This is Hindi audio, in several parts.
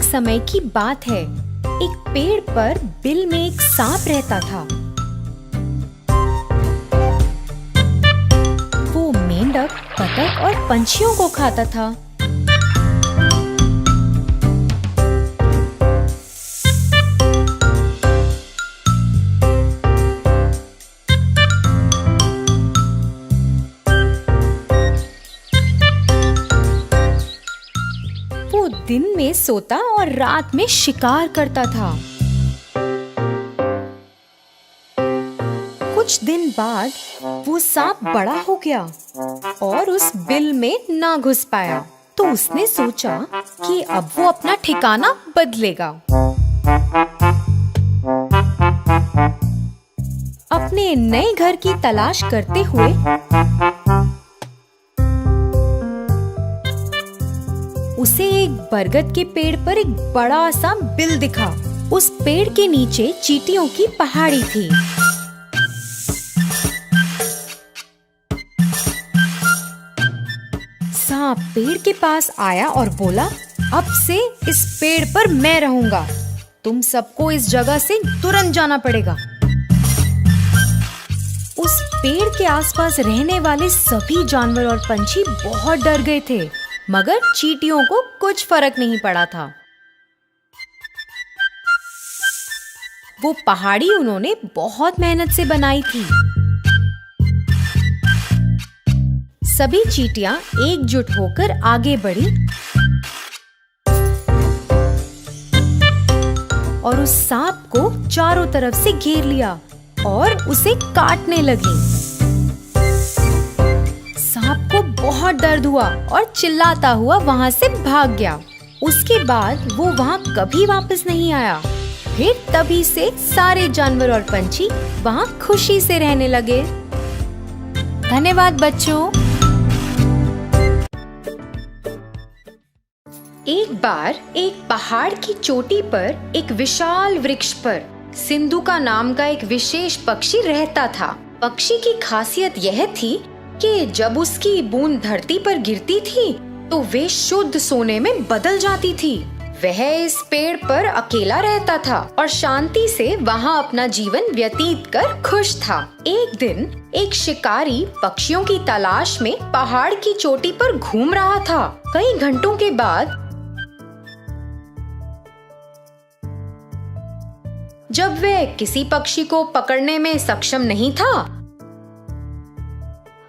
समय की बात है। एक पेड़ पर बिल में एक सांप रहता था। वो मेंढक, बतख और पंछियों को खाता था। वो दिन में सोता और रात में शिकार करता था। कुछ दिन बाद वो सांप बड़ा हो गया और उस बिल में ना घुस पाया। तो उसने सोचा कि अब वो अपना ठिकाना बदलेगा। अपने नए घर की तलाश करते हुए उसे एक बरगद के पेड़ पर एक बड़ा सा बिल दिखा। उस पेड़ के नीचे चींटियों की पहाड़ी थी। सांप पेड़ के पास आया और बोला, अब से इस पेड़ पर मैं रहूंगा। तुम सबको इस जगह से तुरंत जाना पड़ेगा। उस पेड़ के आसपास रहने वाले सभी जानवर और पंछी बहुत डर गए थे, मगर चींटियों को कुछ फर्क नहीं पड़ा था। वो पहाड़ी उन्होंने बहुत मेहनत से बनाई थी। सभी चींटियां एकजुट होकर आगे बढ़ी और उस सांप को चारों तरफ से घेर लिया और उसे काटने लगी। सांप को बहुत दर्द हुआ और चिल्लाता हुआ वहाँ से भाग गया। उसके बाद वो वहाँ कभी वापस नहीं आया। फिर तभी से सारे जानवर और पंछी वहाँ खुशी से रहने लगे। धन्यवाद बच्चों। एक बार एक पहाड़ की चोटी पर एक विशाल वृक्ष पर सिंधुका नाम का एक विशेष पक्षी रहता था। पक्षी की खासियत यह थी कि जब उसकी बूंद धरती पर गिरती थी तो वे शुद्ध सोने में बदल जाती थी। वह इस पेड़ पर अकेला रहता था और शांति से वहाँ अपना जीवन व्यतीत कर खुश था। एक दिन एक शिकारी पक्षियों की तलाश में पहाड़ की चोटी पर घूम रहा था। कई घंटों के बाद जब वह किसी पक्षी को पकड़ने में सक्षम नहीं था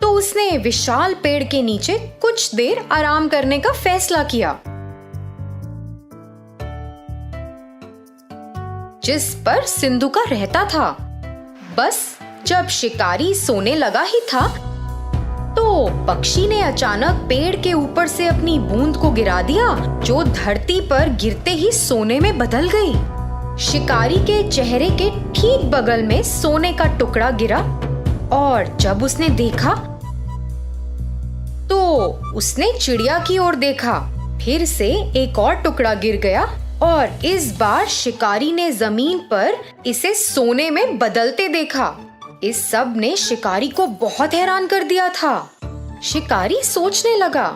तो उसने विशाल पेड़ के नीचे कुछ देर आराम करने का फैसला किया, जिस पर सिंधुका रहता था। बस जब शिकारी सोने लगा ही था तो पक्षी ने अचानक पेड़ के ऊपर से अपनी बूंद को गिरा दिया, जो धरती पर गिरते ही सोने में बदल गई। शिकारी के चेहरे के ठीक बगल में सोने का टुकड़ा गिरा और जब उसने देखा तो उसने चिड़िया की ओर देखा। फिर से एक और टुकड़ा गिर गया और इस बार शिकारी ने जमीन पर इसे सोने में बदलते देखा। इस सब ने शिकारी को बहुत हैरान कर दिया था। शिकारी सोचने लगा,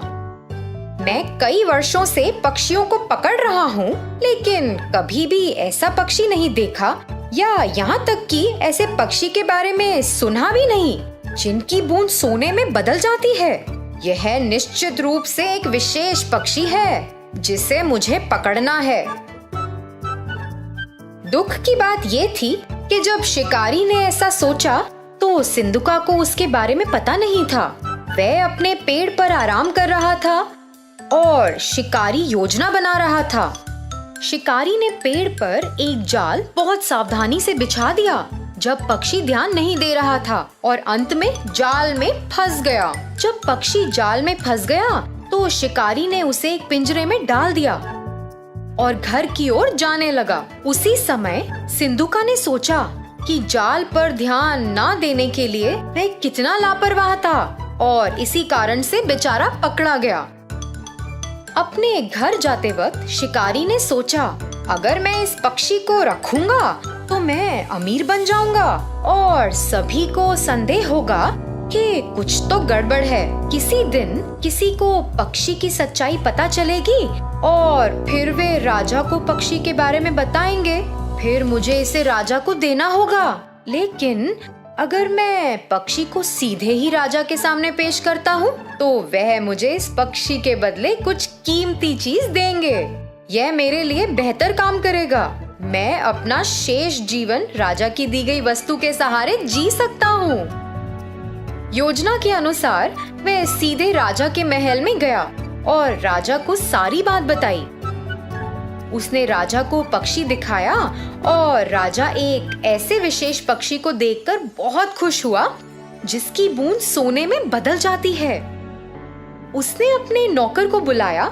मैं कई वर्षों से पक्षियों को पकड़ रहा हूँ, लेकिन कभी भी ऐसा पक्षी नहीं देखा या यहाँ तक कि ऐसे पक्षी के बारे में सुना भी नहीं जिनकी बूंद सोने में बदल जाती है। यह निश्चित रूप से एक विशेष पक्षी है जिसे मुझे पकड़ना है। दुख की बात ये थी कि जब शिकारी ने ऐसा सोचा तो सिंधुका को उसके बारे में पता नहीं था। वह अपने पेड़ पर आराम कर रहा था और शिकारी योजना बना रहा था। शिकारी ने पेड़ पर एक जाल बहुत सावधानी से बिछा दिया जब पक्षी ध्यान नहीं दे रहा था और अंत में जाल में फंस गया। जब पक्षी जाल में फंस गया तो शिकारी ने उसे एक पिंजरे में डाल दिया और घर की ओर जाने लगा। उसी समय सिंधुका ने सोचा कि जाल पर ध्यान ना देने के लिए वह कितना लापरवाह था और इसी कारण से बेचारा पकड़ा गया। अपने घर जाते वक्त शिकारी ने सोचा, अगर मैं इस पक्षी को रखूंगा तो मैं अमीर बन जाऊंगा और सभी को संदेह होगा कि कुछ तो गड़बड़ है। किसी दिन किसी को पक्षी की सच्चाई पता चलेगी और फिर वे राजा को पक्षी के बारे में बताएंगे। फिर मुझे इसे राजा को देना होगा। लेकिन अगर मैं पक्षी को सीधे ही राजा के सामने पेश करता हूँ तो वह मुझे इस पक्षी के बदले कुछ कीमती चीज देंगे। यह मेरे लिए बेहतर काम करेगा। मैं अपना शेष जीवन राजा की दी गई वस्तु के सहारे जी सकता हूँ। योजना के अनुसार वह सीधे राजा के महल में गया और राजा को सारी बात बताई। उसने राजा को पक्षी दिखाया और राजा एक ऐसे विशेष पक्षी को देखकर बहुत खुश हुआ जिसकी बूंद सोने में बदल जाती है। उसने अपने नौकर को बुलाया।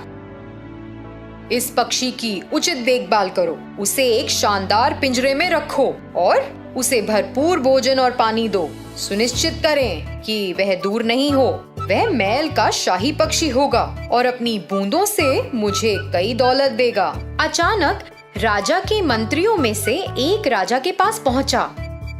इस पक्षी की उचित देखभाल करो, उसे एक शानदार पिंजरे में रखो और उसे भरपूर भोजन और पानी दो। सुनिश्चित करें कि वह दूर नहीं हो। वह महल का शाही पक्षी होगा और अपनी बूंदों से मुझे कई दौलत देगा। अचानक राजा के मंत्रियों में से एक राजा के पास पहुंचा।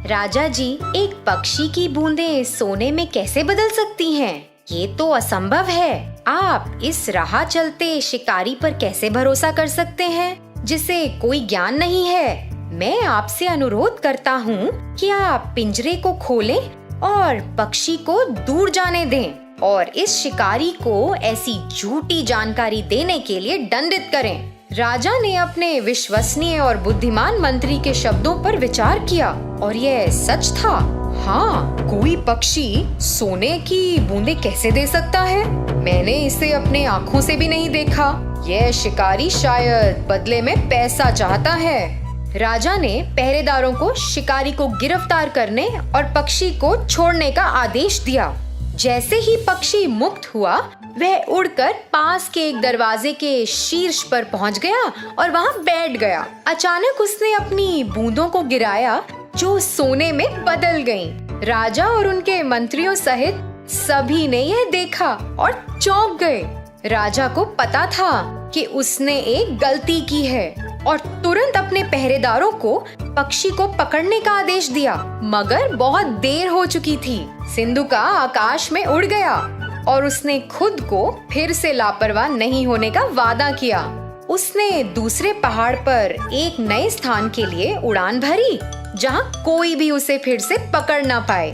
राजा जी, एक पक्षी की बूंदें सोने में कैसे बदल सकती हैं? ये तो असंभव है। आप इस राह चलते शिकारी पर कैसे भरोसा कर सकते हैं जिसे कोई ज्ञान नहीं है? मैं आपसे अनुरोध करता हूँ कि आप पिंजरे को खोलें और पक्षी को दूर जाने दें और इस शिकारी को ऐसी झूठी जानकारी देने के लिए दंडित करें। राजा ने अपने विश्वसनीय और बुद्धिमान मंत्री के शब्दों पर विचार किया और यह सच था। हाँ, कोई पक्षी सोने की बूंदें कैसे दे सकता है? मैंने इसे अपने आँखों से भी नहीं देखा। यह शिकारी शायद बदले में पैसा चाहता है। राजा ने पहरेदारों को शिकारी को गिरफ्तार करने और पक्षी को छोड़ने का आदेश दिया। जैसे ही पक्षी मुक्त हुआ, वह उड़कर पास के एक दरवाजे के शीर्ष पर पहुंच गया और वहां बैठ गया। अचानक उसने अपनी बूंदों को गिराया जो सोने में बदल गईं। राजा और उनके मंत्रियों सहित सभी ने यह देखा और चौंक गए। राजा को पता था कि उसने एक गलती की है और तुरंत अपने पहरेदारों को पक्षी को पकड़ने का आदेश दिया, मगर बहुत देर हो चुकी थी। सिंधुका आकाश में उड़ गया और उसने खुद को फिर से लापरवाह नहीं होने का वादा किया। उसने दूसरे पहाड़ पर एक नए स्थान के लिए उड़ान भरी जहां कोई भी उसे फिर से पकड़ ना पाए।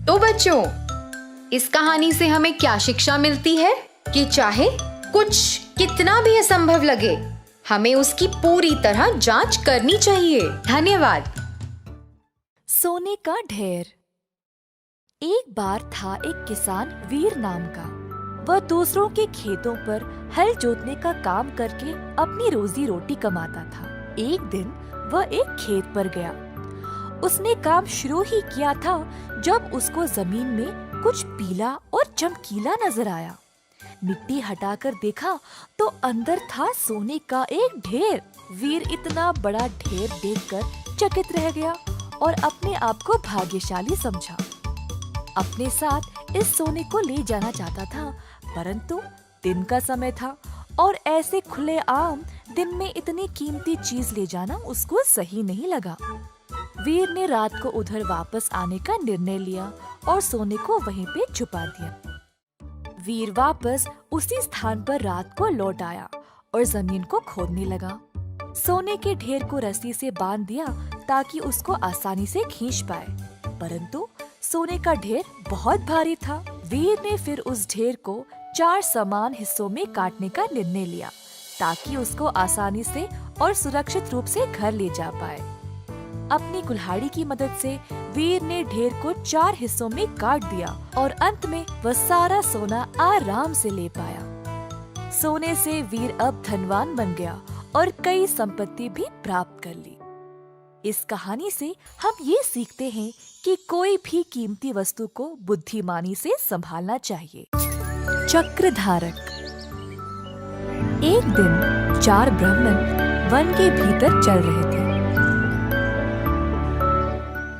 तो बच्चों, इस कहानी से हमें क्या शिक्षा मिलती है कि चाहे कुछ कितना भी असंभव लगे, हमें उसकी पूरी तरह जांच करनी चाहिए। धन्यवाद। सोने का ढेर। एक बार था एक किसान वीर नाम का। वह दूसरों के खेतों पर हल जोतने का काम करके अपनी रोजी रोटी कमाता था। एक दिन वह एक खेत पर गया। उसने काम शुरू ही किया था जब उसको जमीन में कुछ पीला और चमकीला नजर आया। मिट्टी हटाकर देखा तो अंदर था सोने का एक ढेर। वीर इतना बड़ा ढेर देखकर चकित रह गया और अपने आप को भाग्यशाली समझा। अपने साथ इस सोने को ले जाना चाहता था, परंतु दिन का समय था और ऐसे खुले आम दिन में इतनी कीमती चीज ले जाना उसको सही नहीं लगा। वीर ने रात को उधर वापस आने का निर्णय लिया और सोने को वहीं पे छुपा दिया। वीर वापस उसी स्थान पर रात को लौट आया और जमीन को खोदने लगा। सोने के ढेर को रस्सी से बांध दिया ताकि उसको आसानी से खींच पाए, परंतु सोने का ढेर बहुत भारी था। वीर ने फिर उस ढेर को 4 समान हिस्सों में काटने का निर्णय लिया ताकि उसको आसानी से और सुरक्षित रूप से घर ले जा पाए। अपनी कुल्हाड़ी की मदद से वीर ने ढेर को 4 हिस्सों में काट दिया और अंत में वह सारा सोना आराम से ले पाया। सोने से वीर अब धनवान बन गया और कई संपत्ति भी प्राप्त कर ली। इस कहानी से हम ये सीखते हैं कि कोई भी कीमती वस्तु को बुद्धिमानी से संभालना चाहिए। चक्रधारक। एक दिन 4 ब्राह्मण वन के भीतर चल रहे थे।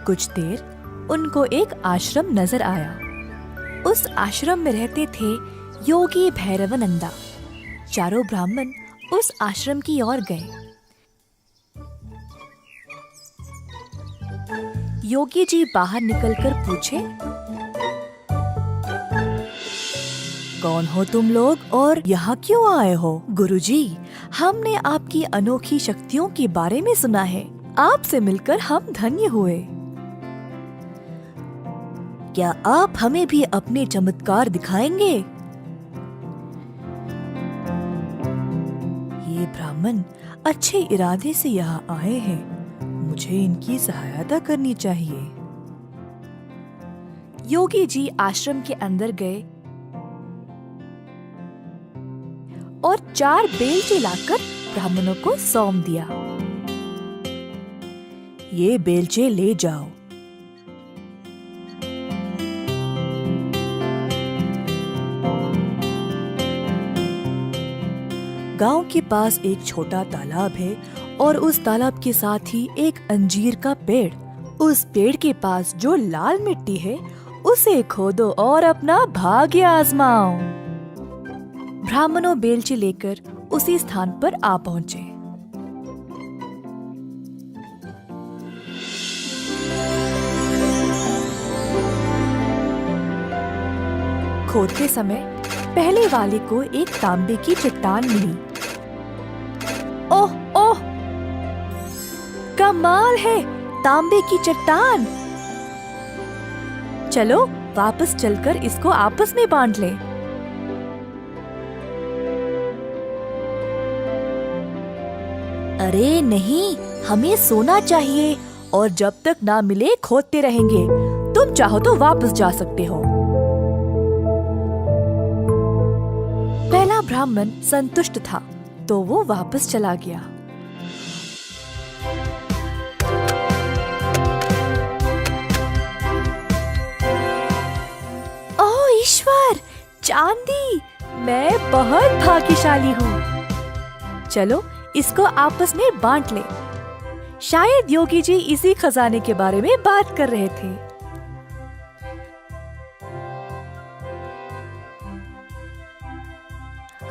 कुछ देर उनको एक आश्रम नजर आया। उस आश्रम में रहते थे योगी भैरवानंदा। चारों ब्राह्मण उस आश्रम की ओर गए। योगी जी बाहर निकलकर पूछे, कौन हो तुम लोग और यहाँ क्यों आए हो? गुरुजी, हमने आपकी अनोखी शक्तियों के बारे में सुना है। आपसे मिलकर हम धन्य हुए। क्या आप हमें भी अपने चमत्कार दिखाएंगे? ये ब्राह्मण अच्छे इरादे से यहाँ आए हैं। मुझे इनकी सहायता करनी चाहिए। योगी जी आश्रम के अंदर गए और 4 बेलचे लाकर ब्राह्मणों को सौंप दिया। ये बेलचे ले जाओ। गांव के पास एक छोटा तालाब है और उस तालाब के साथ ही एक अंजीर का पेड़। उस पेड़ के पास जो लाल मिट्टी है उसे खोदो और अपना भाग्य आजमाओ। ब्राह्मणों बेलचे लेकर उसी स्थान पर आ पहुँचे। खोदते समय पहले वाले को एक तांबे की चट्टान मिली। ओह ओह, कमाल है, तांबे की चट्टान। चलो वापस चलकर इसको आपस में बांट लें। अरे नहीं, हमें सोना चाहिए और जब तक ना मिले खोदते रहेंगे। तुम चाहो तो वापस जा सकते हो। पहला ब्राह्मण संतुष्ट था तो वो वापस चला गया। ओह ईश्वर, चांदी! मैं बहुत भाग्यशाली हूँ। चलो इसको आपस में बांट लें। शायद योगी जी इसी खजाने के बारे में बात कर रहे थे।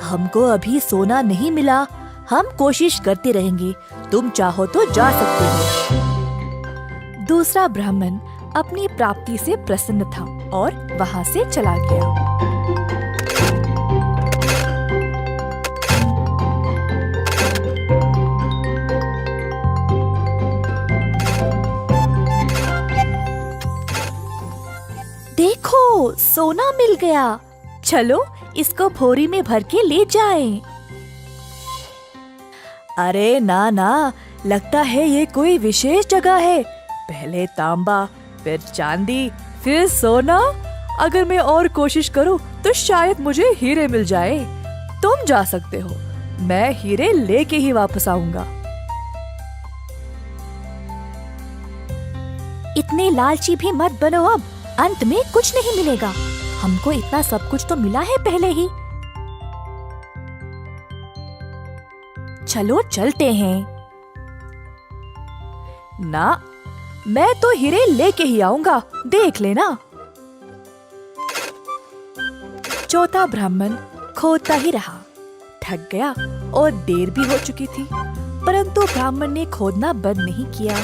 हमको अभी सोना नहीं मिला, हम कोशिश करते रहेंगे। तुम चाहो तो जा सकते हो। दूसरा ब्राह्मण अपनी प्राप्ति से प्रसन्न था और वहाँ से चला गया। देखो, सोना मिल गया। चलो इसको भोरी में भर के ले जाएं। अरे ना ना, लगता है ये कोई विशेष जगह है। पहले तांबा, फिर चांदी, फिर सोना। अगर मैं और कोशिश करूं तो शायद मुझे हीरे मिल जाए। तुम जा सकते हो, मैं हीरे लेके ही वापस आऊंगा। इतने लालची भी मत बनो, अब अंत में कुछ नहीं मिलेगा। हमको इतना सब कुछ तो मिला है पहले ही। चलो चलते हैं। ना, मैं तो हीरे लेके ही आऊंगा, देख लेना। चौथा ब्राह्मण खोदता ही रहा, थक गया और देर भी हो चुकी थी, परंतु ब्राह्मण ने खोदना बंद नहीं किया।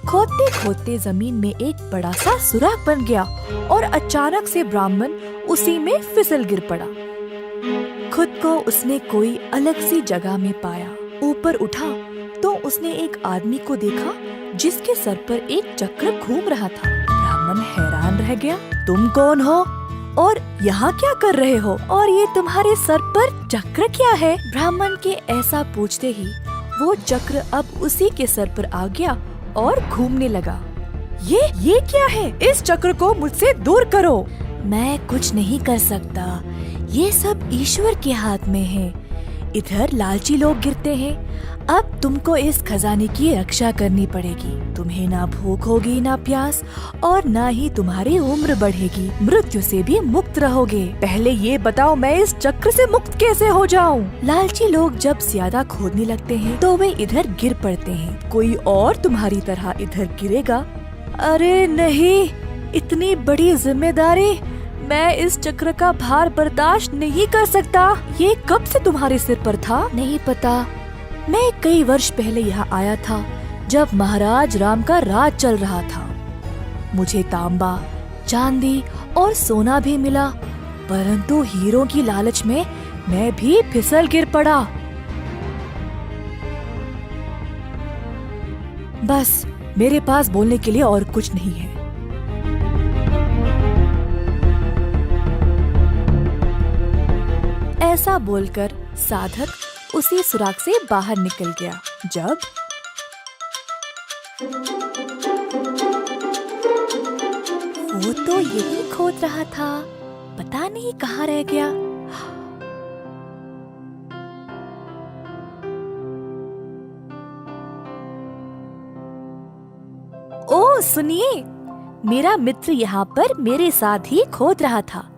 खोदते खोदते जमीन में एक बड़ा सा सुराख बन गया और अचानक से ब्राह्मण उसी में फिसल गिर पड़ा। खुद को उसने कोई अलग सी जगह में पाया। ऊपर उठा तो उसने एक आदमी को देखा जिसके सर पर एक चक्र घूम रहा था। ब्राह्मण हैरान रह गया। तुम कौन हो और यहाँ क्या कर रहे हो? और ये तुम्हारे सर पर चक्र क्या है? ब्राह्मण के ऐसा पूछते ही वो चक्र अब उसी के सर पर आ गया और घूमने लगा। ये क्या है? इस चक्र को मुझसे दूर करो। मैं कुछ नहीं कर सकता, ये सब ईश्वर के हाथ में है। इधर लालची लोग गिरते हैं। अब तुमको इस खजाने की रक्षा करनी पड़ेगी। तुम्हें ना भूख होगी, ना प्यास, और ना ही तुम्हारी उम्र बढ़ेगी। मृत्यु से भी मुक्त रहोगे। पहले ये बताओ, मैं इस चक्र से मुक्त कैसे हो जाऊं? लालची लोग जब ज्यादा खोदने लगते हैं तो वे इधर गिर पड़ते हैं। कोई और तुम्हारी तरह इधर गिरेगा। अरे नहीं, इतनी बड़ी जिम्मेदारी, मैं इस चक्र का भार बर्दाश्त नहीं कर सकता। ये कब से तुम्हारे सिर पर था? नहीं पता। मैं कई वर्ष पहले यहाँ आया था जब महाराज राम का राज चल रहा था। मुझे तांबा, चांदी और सोना भी मिला, परंतु हीरों की लालच में मैं भी फिसल गिर पड़ा। बस मेरे पास बोलने के लिए और कुछ नहीं है। ऐसा बोलकर साधक उसी सुराख से बाहर निकल गया। जब वो तो यही खोद रहा था, पता नहीं कहाँ रह गया। ओ सुनिए, मेरा मित्र यहाँ पर मेरे साथ ही खोद रहा था।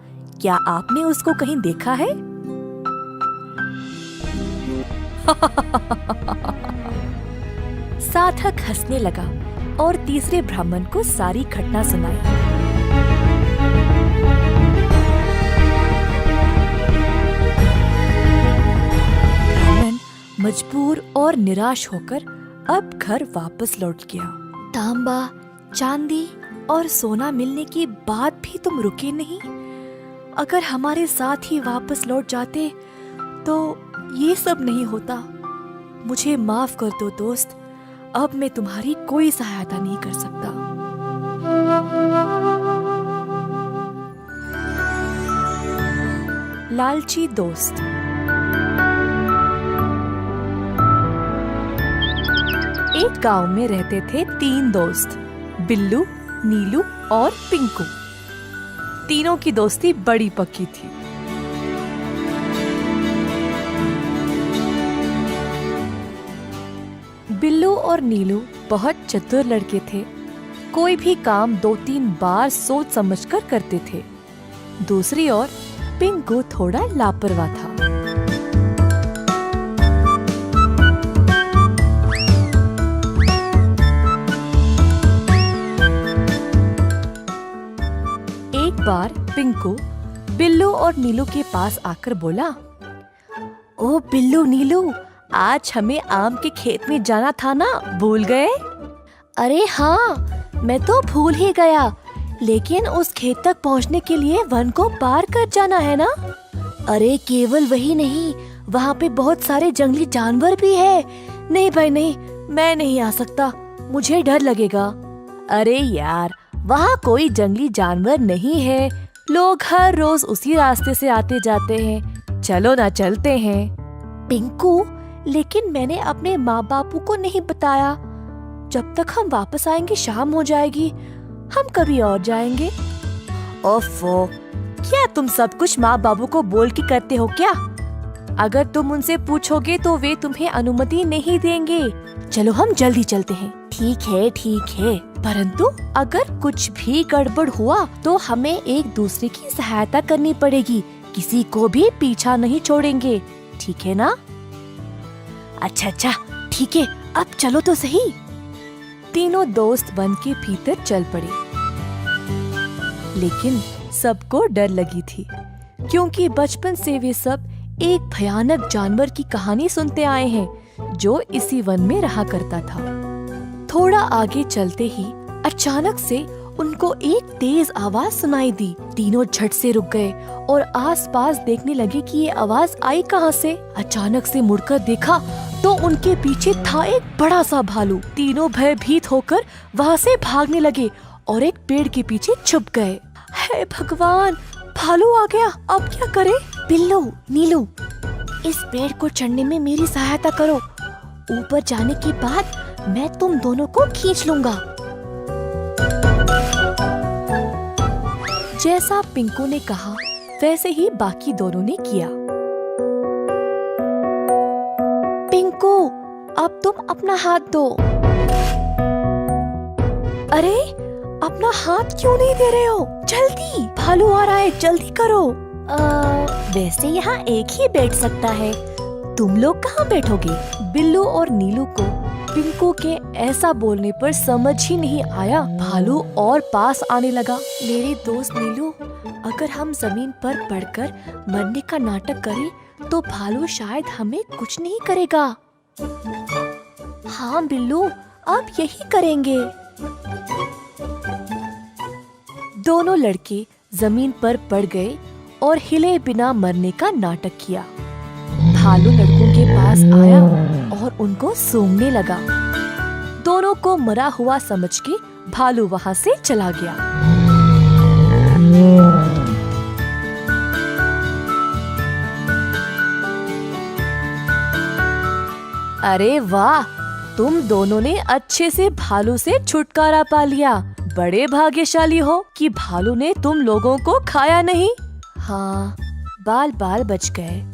क्या आपने उसको कहीं देखा है? साधक हंसने लगा और तीसरे ब्राह्मण को सारी घटना सुनाई। ब्राह्मण मजबूर और निराश होकर अब घर वापस लौट गया। तांबा, चांदी और सोना मिलने के बाद भी तुम रुके नहीं। अगर हमारे साथ ही वापस लौट जाते तो ये सब नहीं होता। मुझे माफ कर दो दोस्त, अब मैं तुम्हारी कोई सहायता नहीं कर सकता। लालची दोस्त। एक गांव में रहते थे 3 दोस्त, बिल्लू, नीलू और पिंकू। तीनों की दोस्ती बड़ी पक्की थी। बिल्लू और नीलू बहुत चतुर लड़के थे। कोई भी काम 2-3 बार सोच समझकर करते थे। दूसरी ओर पिंकू थोड़ा लापरवाह था। एक बार पिंकू बिल्लू और नीलू के पास आकर बोला, ओ बिल्लू नीलू, आज हमें आम के खेत में जाना था ना, भूल गए? अरे हाँ, मैं तो भूल ही गया, लेकिन उस खेत तक पहुँचने के लिए वन को पार कर जाना है ना। अरे केवल वही नहीं, वहाँ पे बहुत सारे जंगली जानवर भी है। नहीं भाई नहीं, मैं नहीं आ सकता, मुझे डर लगेगा। अरे यार, वहाँ कोई जंगली जानवर नहीं है, लोग हर रोज उसी रास्ते से आते जाते हैं। चलो ना, चलते हैं। पिंकू, लेकिन मैंने अपने माँ बापू को नहीं बताया। जब तक हम वापस आएंगे शाम हो जाएगी, हम कभी और जाएंगे। ओफो, क्या तुम सब कुछ माँ बाबू को बोल के करते हो क्या? अगर तुम उनसे पूछोगे तो वे तुम्हें अनुमति नहीं देंगे। चलो हम जल्दी चलते हैं। ठीक है, परंतु अगर कुछ भी गड़बड़ हुआ तो हमें एक दूसरे की सहायता करनी पड़ेगी। किसी को भी पीछा नहीं छोड़ेंगे, ठीक है ना? अच्छा, ठीक है, अब चलो तो सही। तीनों दोस्त वन के भीतर चल पड़े। लेकिन सबको डर लगी थी, क्योंकि बचपन से वे सब एक भयानक जानवर की कहानी सुनते आए हैं जो इसी वन में रहा करता था। थोड़ा आगे चलते ही अचानक से उनको एक तेज आवाज सुनाई दी। तीनों झट से रुक गए और आसपास देखने लगे कि ये आवाज आई कहाँ से। अचानक से मुड़कर देखा तो उनके पीछे था एक बड़ा सा भालू। तीनों भयभीत होकर वहाँ से भागने लगे और एक पेड़ के पीछे छुप गए। हे भगवान, भालू आ गया, अब क्या करें? बिल्लू, नीलू, इस पेड़ को चढ़ने में मेरी सहायता करो। ऊपर जाने के बाद मैं तुम दोनों को खींच लूंगा। जैसा पिंकू ने कहा वैसे ही बाकी दोनों ने किया। पिंकू, अब तुम अपना हाथ दो। अरे, अपना हाथ क्यों नहीं दे रहे हो? जल्दी, भालू आ रहा है, जल्दी करो। वैसे यहाँ एक ही बैठ सकता है, तुम लोग कहाँ बैठोगे? बिल्लू और नीलू को पिंकू के ऐसा बोलने पर समझ ही नहीं आया। भालू और पास आने लगा। मेरे दोस्त नीलू, अगर हम जमीन पर पड़कर मरने का नाटक करें तो भालू शायद हमें कुछ नहीं करेगा। हाँ बिल्लू, अब यही करेंगे। दोनों लड़के जमीन पर पड़ गए और हिले बिना मरने का नाटक किया। भालू लड़कों के पास आया और उनको सूंघने लगा। दोनों को मरा हुआ समझ के भालू वहाँ से चला गया। अरे वाह, तुम दोनों ने अच्छे से भालू से छुटकारा पा लिया। बड़े भाग्यशाली हो कि भालू ने तुम लोगों को खाया नहीं। हाँ, बाल बाल बच गए।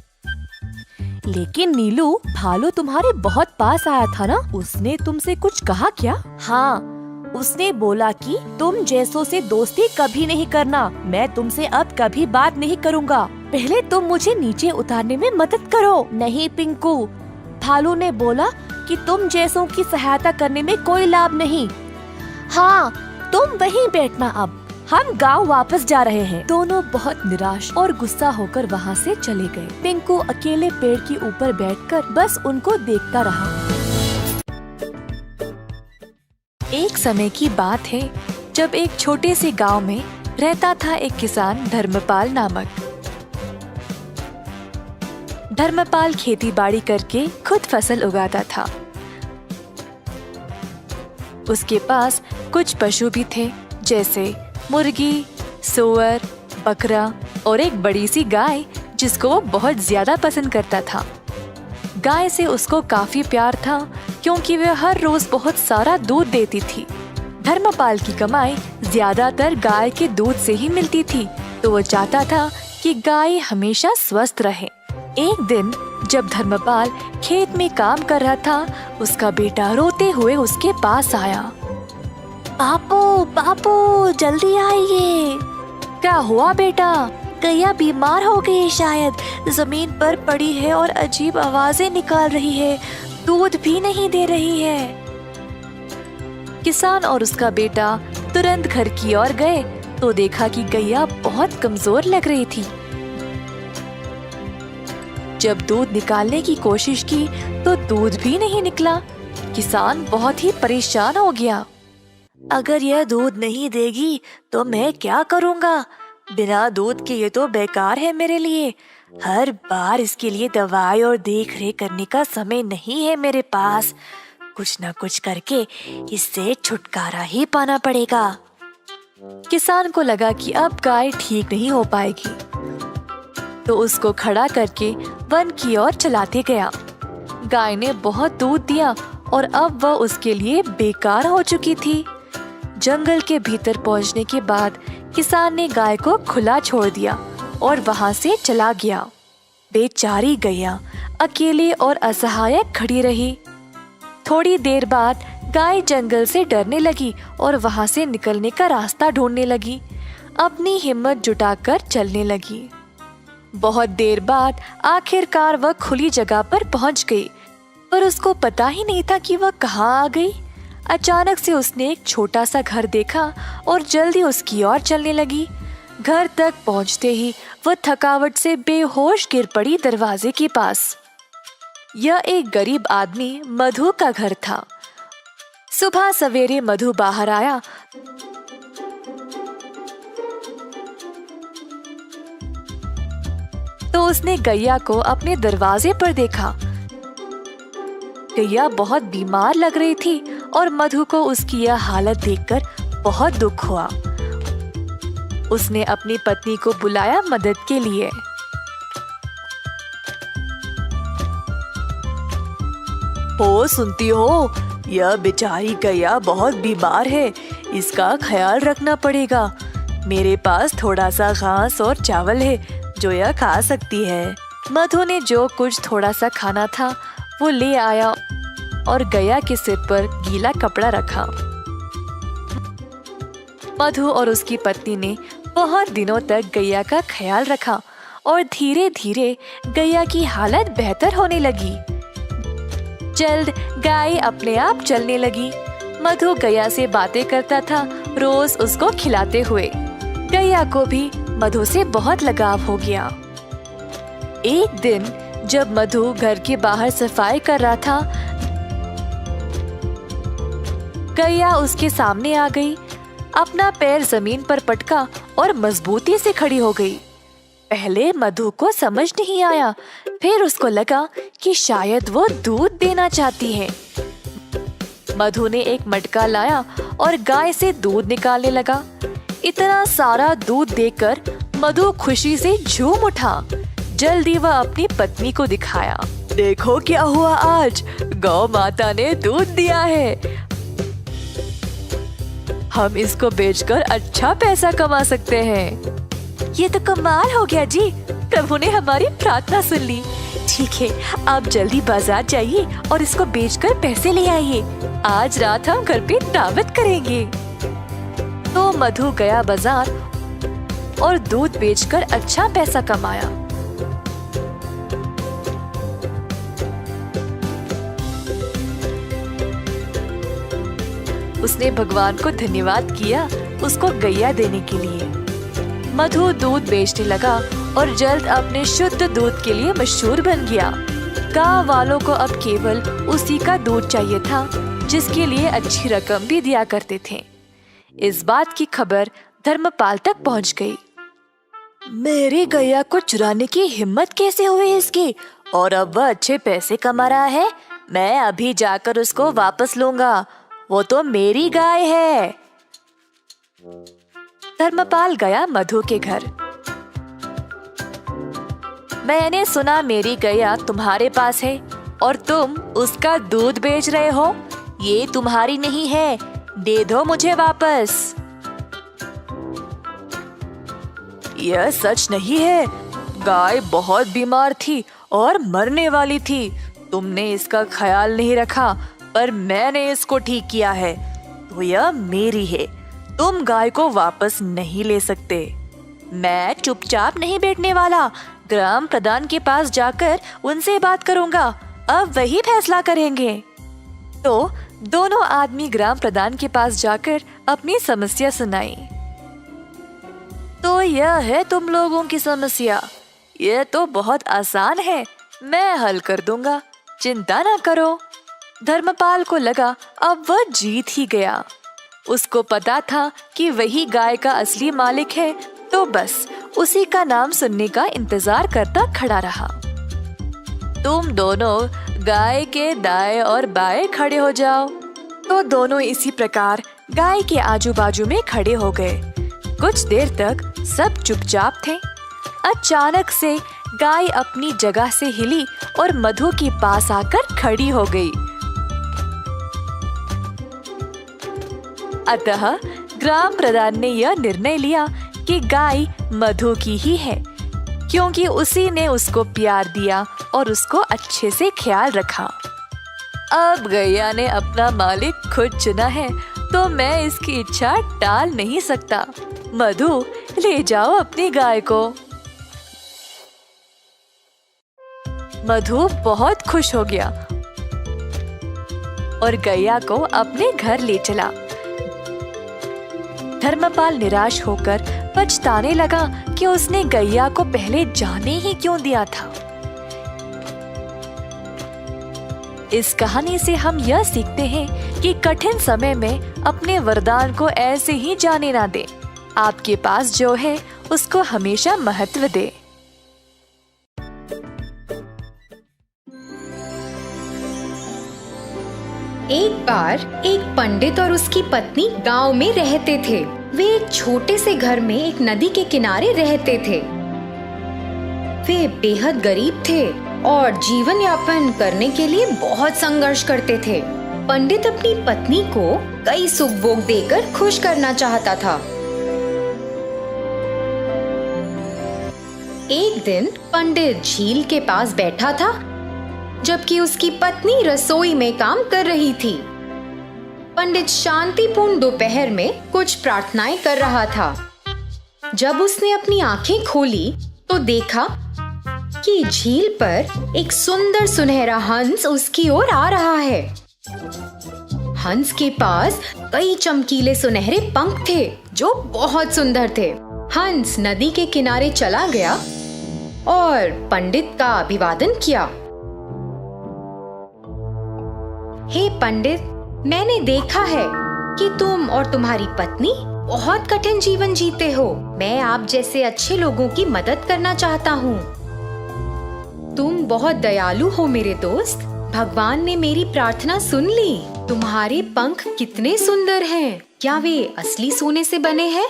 लेकिन नीलू, भालू तुम्हारे बहुत पास आया था ना? उसने तुमसे कुछ कहा क्या? हाँ, उसने बोला कि तुम जैसों से दोस्ती कभी नहीं करना। मैं तुमसे अब कभी बात नहीं करूँगा। पहले तुम मुझे नीचे उतारने में मदद करो। नहीं पिंकू, भालू ने बोला कि तुम जैसों की सहायता करने में कोई लाभ नहीं। हाँ, तुम वहीं बैठना, अब हम गांव वापस जा रहे हैं। दोनों बहुत निराश और गुस्सा होकर वहाँ से चले गए। पिंकू अकेले पेड़ के ऊपर बैठकर बस उनको देखता रहा। एक समय की बात है जब एक छोटे से गांव में रहता था एक किसान धर्मपाल नामक। धर्मपाल खेती बाड़ी करके खुद फसल उगाता था। उसके पास कुछ पशु भी थे, जैसे मुर्गी, सूअर, बकरा और एक बड़ी सी गाय जिसको वो बहुत ज्यादा पसंद करता था। गाय से उसको काफी प्यार था क्योंकि वह हर रोज बहुत सारा दूध देती थी। धर्मपाल की कमाई ज्यादातर गाय के दूध से ही मिलती थी, तो वो चाहता था कि गाय हमेशा स्वस्थ रहे। एक दिन जब धर्मपाल खेत में काम कर रहा था, उसका बेटा रोते हुए उसके पास आया। बापू, बापू, जल्दी आइए। क्या हुआ बेटा? गैया बीमार हो गई शायद, जमीन पर पड़ी है और अजीब आवाजें निकाल रही है, दूध भी नहीं दे रही है। किसान और उसका बेटा तुरंत घर की ओर गए तो देखा कि गैया बहुत कमजोर लग रही थी। जब दूध निकालने की कोशिश की तो दूध भी नहीं निकला। किसान बहुत ही परेशान हो गया। अगर यह दूध नहीं देगी तो मैं क्या करूँगा? बिना दूध के ये तो बेकार है मेरे लिए। हर बार इसके लिए दवाई और देख रेख करने का समय नहीं है मेरे पास। कुछ न कुछ करके इससे छुटकारा ही पाना पड़ेगा। किसान को लगा कि अब गाय ठीक नहीं हो पाएगी, तो उसको खड़ा करके वन की ओर चलाते गया। गाय ने बहुत दूध दिया और अब वह उसके लिए बेकार हो चुकी थी। जंगल के भीतर पहुंचने के बाद किसान ने गाय को खुला छोड़ दिया और वहां से चला गया। बेचारी गैया अकेले और असहाय खड़ी रही। थोड़ी देर बाद गाय जंगल से डरने लगी और वहां से निकलने का रास्ता ढूंढने लगी। अपनी हिम्मत जुटाकर चलने लगी। बहुत देर बाद आखिरकार वह खुली जगह पर पहुंच गई, पर उसको पता ही नहीं था कि वह कहाँ आ गई। अचानक से उसने एक छोटा सा घर देखा और जल्दी उसकी ओर चलने लगी। घर तक पहुंचते ही वह थकावट से बेहोश गिर पड़ी दरवाजे के पास। यह एक गरीब आदमी मधु का घर था। सुबह सवेरे मधु बाहर आया तो उसने गैया को अपने दरवाजे पर देखा। गैया बहुत बीमार लग रही थी और मधु को उसकी यह हालत देखकर बहुत दुख हुआ। उसने अपनी पत्नी को बुलाया मदद के लिए। हो, सुनती हो, यह बेचारी गैया बहुत बीमार है, इसका ख्याल रखना पड़ेगा। मेरे पास थोड़ा सा घास और चावल है जो यह खा सकती है। मधु ने जो कुछ थोड़ा सा खाना था वो ले आया और गैया के सिर पर गीला कपड़ा रखा। मधु और उसकी पत्नी ने बहुत दिनों तक गैया का ख्याल रखा और धीरे धीरे गैया की हालत बेहतर होने लगी। जल्द गाय अपने आप चलने लगी। मधु गैया से बातें करता था, रोज उसको खिलाते हुए। गैया को भी मधु से बहुत लगाव हो गया। एक दिन जब मधु घर के बाहर सफाई कर रहा था, गैया उसके सामने आ गई। अपना पैर जमीन पर पटका और मजबूती से खड़ी हो गई। पहले मधु को समझ नहीं आया, फिर उसको लगा कि शायद वो दूध देना चाहती है। मधु ने एक मटका लाया और गाय से दूध निकालने लगा। इतना सारा दूध देखकर मधु खुशी से झूम उठा। जल्दी वह अपनी पत्नी को दिखाया, देखो क्या हुआ, आज गौ माता ने दूध दिया है। हम इसको बेचकर अच्छा पैसा कमा सकते हैं। ये तो कमाल हो गया जी, प्रभु ने हमारी प्रार्थना सुन ली। ठीक है, आप जल्दी बाजार जाइए और इसको बेचकर पैसे ले आइए। आज रात हम घर पे दावत करेंगे। तो मधु गया बाजार और दूध बेचकर अच्छा पैसा कमाया। उसने भगवान को धन्यवाद किया उसको गैया देने के लिए। मधु दूध बेचने लगा और जल्द अपने शुद्ध दूध के लिए मशहूर बन गया। गांव वालों को अब केवल उसी का दूध चाहिए था, जिसके लिए अच्छी रकम भी दिया करते थे। इस बात की खबर धर्मपाल तक पहुंच गई। मेरी गैया को चुराने की हिम्मत कैसे हुई इसकी, और अब वह अच्छे पैसे कमा रहा है। मैं अभी जाकर उसको वापस लूंगा, वो तो मेरी गाय है। धर्मपाल गया मधु के घर। मैंने सुना मेरी गैया तुम्हारे पास है और तुम उसका दूध बेच रहे हो। ये तुम्हारी नहीं है, दे दो मुझे वापस। यह सच नहीं है, गाय बहुत बीमार थी और मरने वाली थी। तुमने इसका ख्याल नहीं रखा, पर मैंने इसको ठीक किया है, तो यह मेरी है। तुम गाय को वापस नहीं ले सकते। मैं चुपचाप नहीं बैठने वाला, ग्राम प्रधान के पास जाकर उनसे बात करूंगा। अब वही फैसला करेंगे। तो दोनों आदमी ग्राम प्रधान के पास जाकर अपनी समस्या सुनाई। तो यह है तुम लोगों की समस्या। यह तो बहुत आसान है, मैं हल कर दूंगा, चिंता ना करो। धर्मपाल को लगा अब वह जीत ही गया। उसको पता था कि वही गाय का असली मालिक है, तो बस उसी का नाम सुनने का इंतजार करता खड़ा रहा। तुम दोनों गाय के दाएं और बाएं खड़े हो जाओ। तो दोनों इसी प्रकार गाय के आजू बाजू में खड़े हो गए। कुछ देर तक सब चुपचाप थे। अचानक से गाय अपनी जगह से हिली और मधु के पास आकर खड़ी हो गई। अतः ग्राम प्रधान ने यह निर्णय लिया कि गाय मधु की ही है, क्योंकि उसी ने उसको प्यार दिया और उसको अच्छे से ख्याल रखा। अब गैया ने अपना मालिक खुद चुना है, तो मैं इसकी इच्छा टाल नहीं सकता। मधु, ले जाओ अपनी गाय को। मधु बहुत खुश हो गया और गैया को अपने घर ले चला। धर्मपाल निराश होकर पछताने लगा कि उसने गैया को पहले जाने ही क्यों दिया था। इस कहानी से हम यह सीखते हैं कि कठिन समय में अपने वरदान को ऐसे ही जाने ना दें। आपके पास जो है उसको हमेशा महत्व दें। एक बार एक पंडित और उसकी पत्नी गांव में रहते थे। वे एक छोटे से घर में एक नदी के किनारे रहते थे। वे बेहद गरीब थे और जीवन यापन करने के लिए बहुत संघर्ष करते थे। पंडित अपनी पत्नी को कई सुख भोग देकर खुश करना चाहता था। एक दिन पंडित झील के पास बैठा था, जबकि उसकी पत्नी रसोई में काम कर रही थी। पंडित शांतिपूर्ण दोपहर में कुछ प्रार्थनाएं कर रहा था। जब उसने अपनी आंखें खोली तो देखा कि झील पर एक सुंदर सुनहरा हंस उसकी ओर आ रहा है। हंस के पास कई चमकीले सुनहरे पंख थे जो बहुत सुंदर थे। हंस नदी के किनारे चला गया और पंडित का अभिवादन किया। हे पंडित, मैंने देखा है कि तुम और तुम्हारी पत्नी बहुत कठिन जीवन जीते हो। मैं आप जैसे अच्छे लोगों की मदद करना चाहता हूँ। तुम बहुत दयालु हो मेरे दोस्त। भगवान ने मेरी प्रार्थना सुन ली। तुम्हारे पंख कितने सुंदर हैं। क्या वे असली सोने से बने हैं?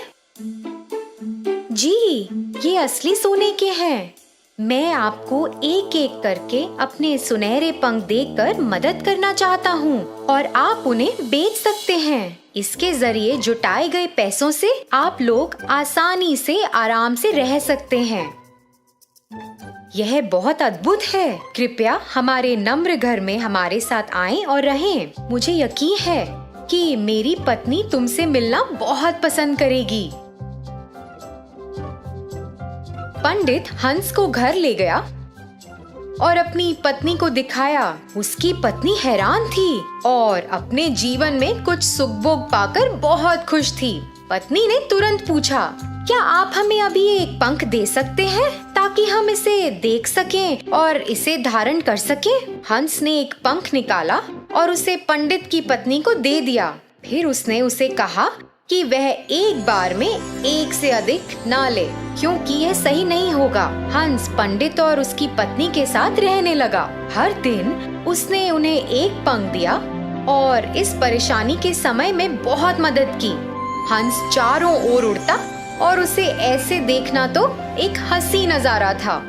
जी, ये असली सोने के हैं। मैं आपको एक एक करके अपने सुनहरे पंख देकर मदद करना चाहता हूँ और आप उन्हें बेच सकते हैं। इसके जरिए जुटाए गए पैसों से आप लोग आसानी से आराम से रह सकते हैं। यह बहुत अद्भुत है। कृपया हमारे नम्र घर में हमारे साथ आएं और रहें। मुझे यकीन है कि मेरी पत्नी तुमसे मिलना बहुत पसंद करेगी। पंडित हंस को घर ले गया और अपनी पत्नी को दिखाया। उसकी पत्नी हैरान थी और अपने जीवन में कुछ सुख भोग पाकर बहुत खुश थी। पत्नी ने तुरंत पूछा, क्या आप हमें अभी एक पंख दे सकते हैं ताकि हम इसे देख सकें और इसे धारण कर सकें? हंस ने एक पंख निकाला और उसे पंडित की पत्नी को दे दिया। फिर उसने उसे कहा कि वह एक बार में एक से अधिक ना ले, क्योंकि यह सही नहीं होगा। हंस पंडित और उसकी पत्नी के साथ रहने लगा। हर दिन उसने उन्हें एक पंख दिया और इस परेशानी के समय में बहुत मदद की। हंस चारों ओर उड़ता और उसे ऐसे देखना तो एक हंसी नजारा था।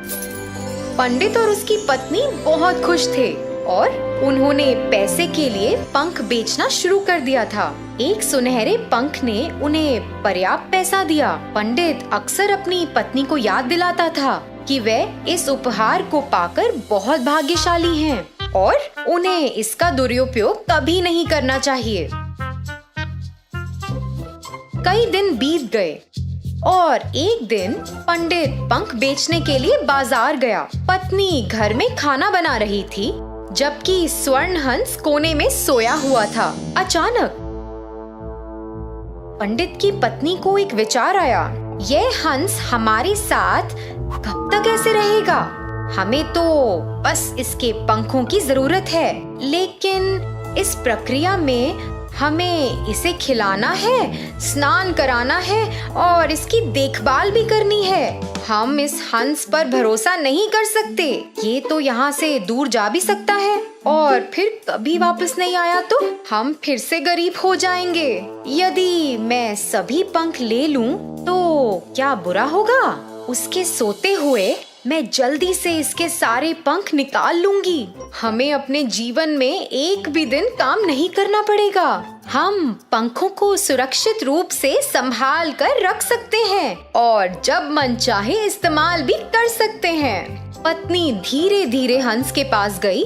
पंडित और उसकी पत्नी बहुत खुश थे और उन्होंने पैसे के लिए पंख बेचना शुरू कर दिया था। एक सुनहरे पंख ने उन्हें पर्याप्त पैसा दिया। पंडित अक्सर अपनी पत्नी को याद दिलाता था कि वे इस उपहार को पाकर बहुत भाग्यशाली हैं और उन्हें इसका दुरुपयोग कभी नहीं करना चाहिए। कई दिन बीत गए और एक दिन पंडित पंख बेचने के लिए बाजार गया। पत्नी घर में खाना बना रही थी जबकि स्वर्ण हंस कोने में सोया हुआ था। अचानक पंडित की पत्नी को एक विचार आया, यह हंस हमारे साथ कब तक ऐसे रहेगा? हमें तो बस इसके पंखों की जरूरत है, लेकिन इस प्रक्रिया में हमें इसे खिलाना है, स्नान कराना है और इसकी देखभाल भी करनी है। हम इस हंस पर भरोसा नहीं कर सकते। ये तो यहाँ से दूर जा भी सकता है और फिर कभी वापस नहीं आया तो हम फिर से गरीब हो जाएंगे। यदि मैं सभी पंख ले लूं तो क्या बुरा होगा? उसके सोते हुए मैं जल्दी से इसके सारे पंख निकाल लूंगी। हमें अपने जीवन में एक भी दिन काम नहीं करना पड़ेगा। हम पंखों को सुरक्षित रूप से संभाल कर रख सकते हैं और जब मन चाहे इस्तेमाल भी कर सकते हैं। पत्नी धीरे धीरे हंस के पास गई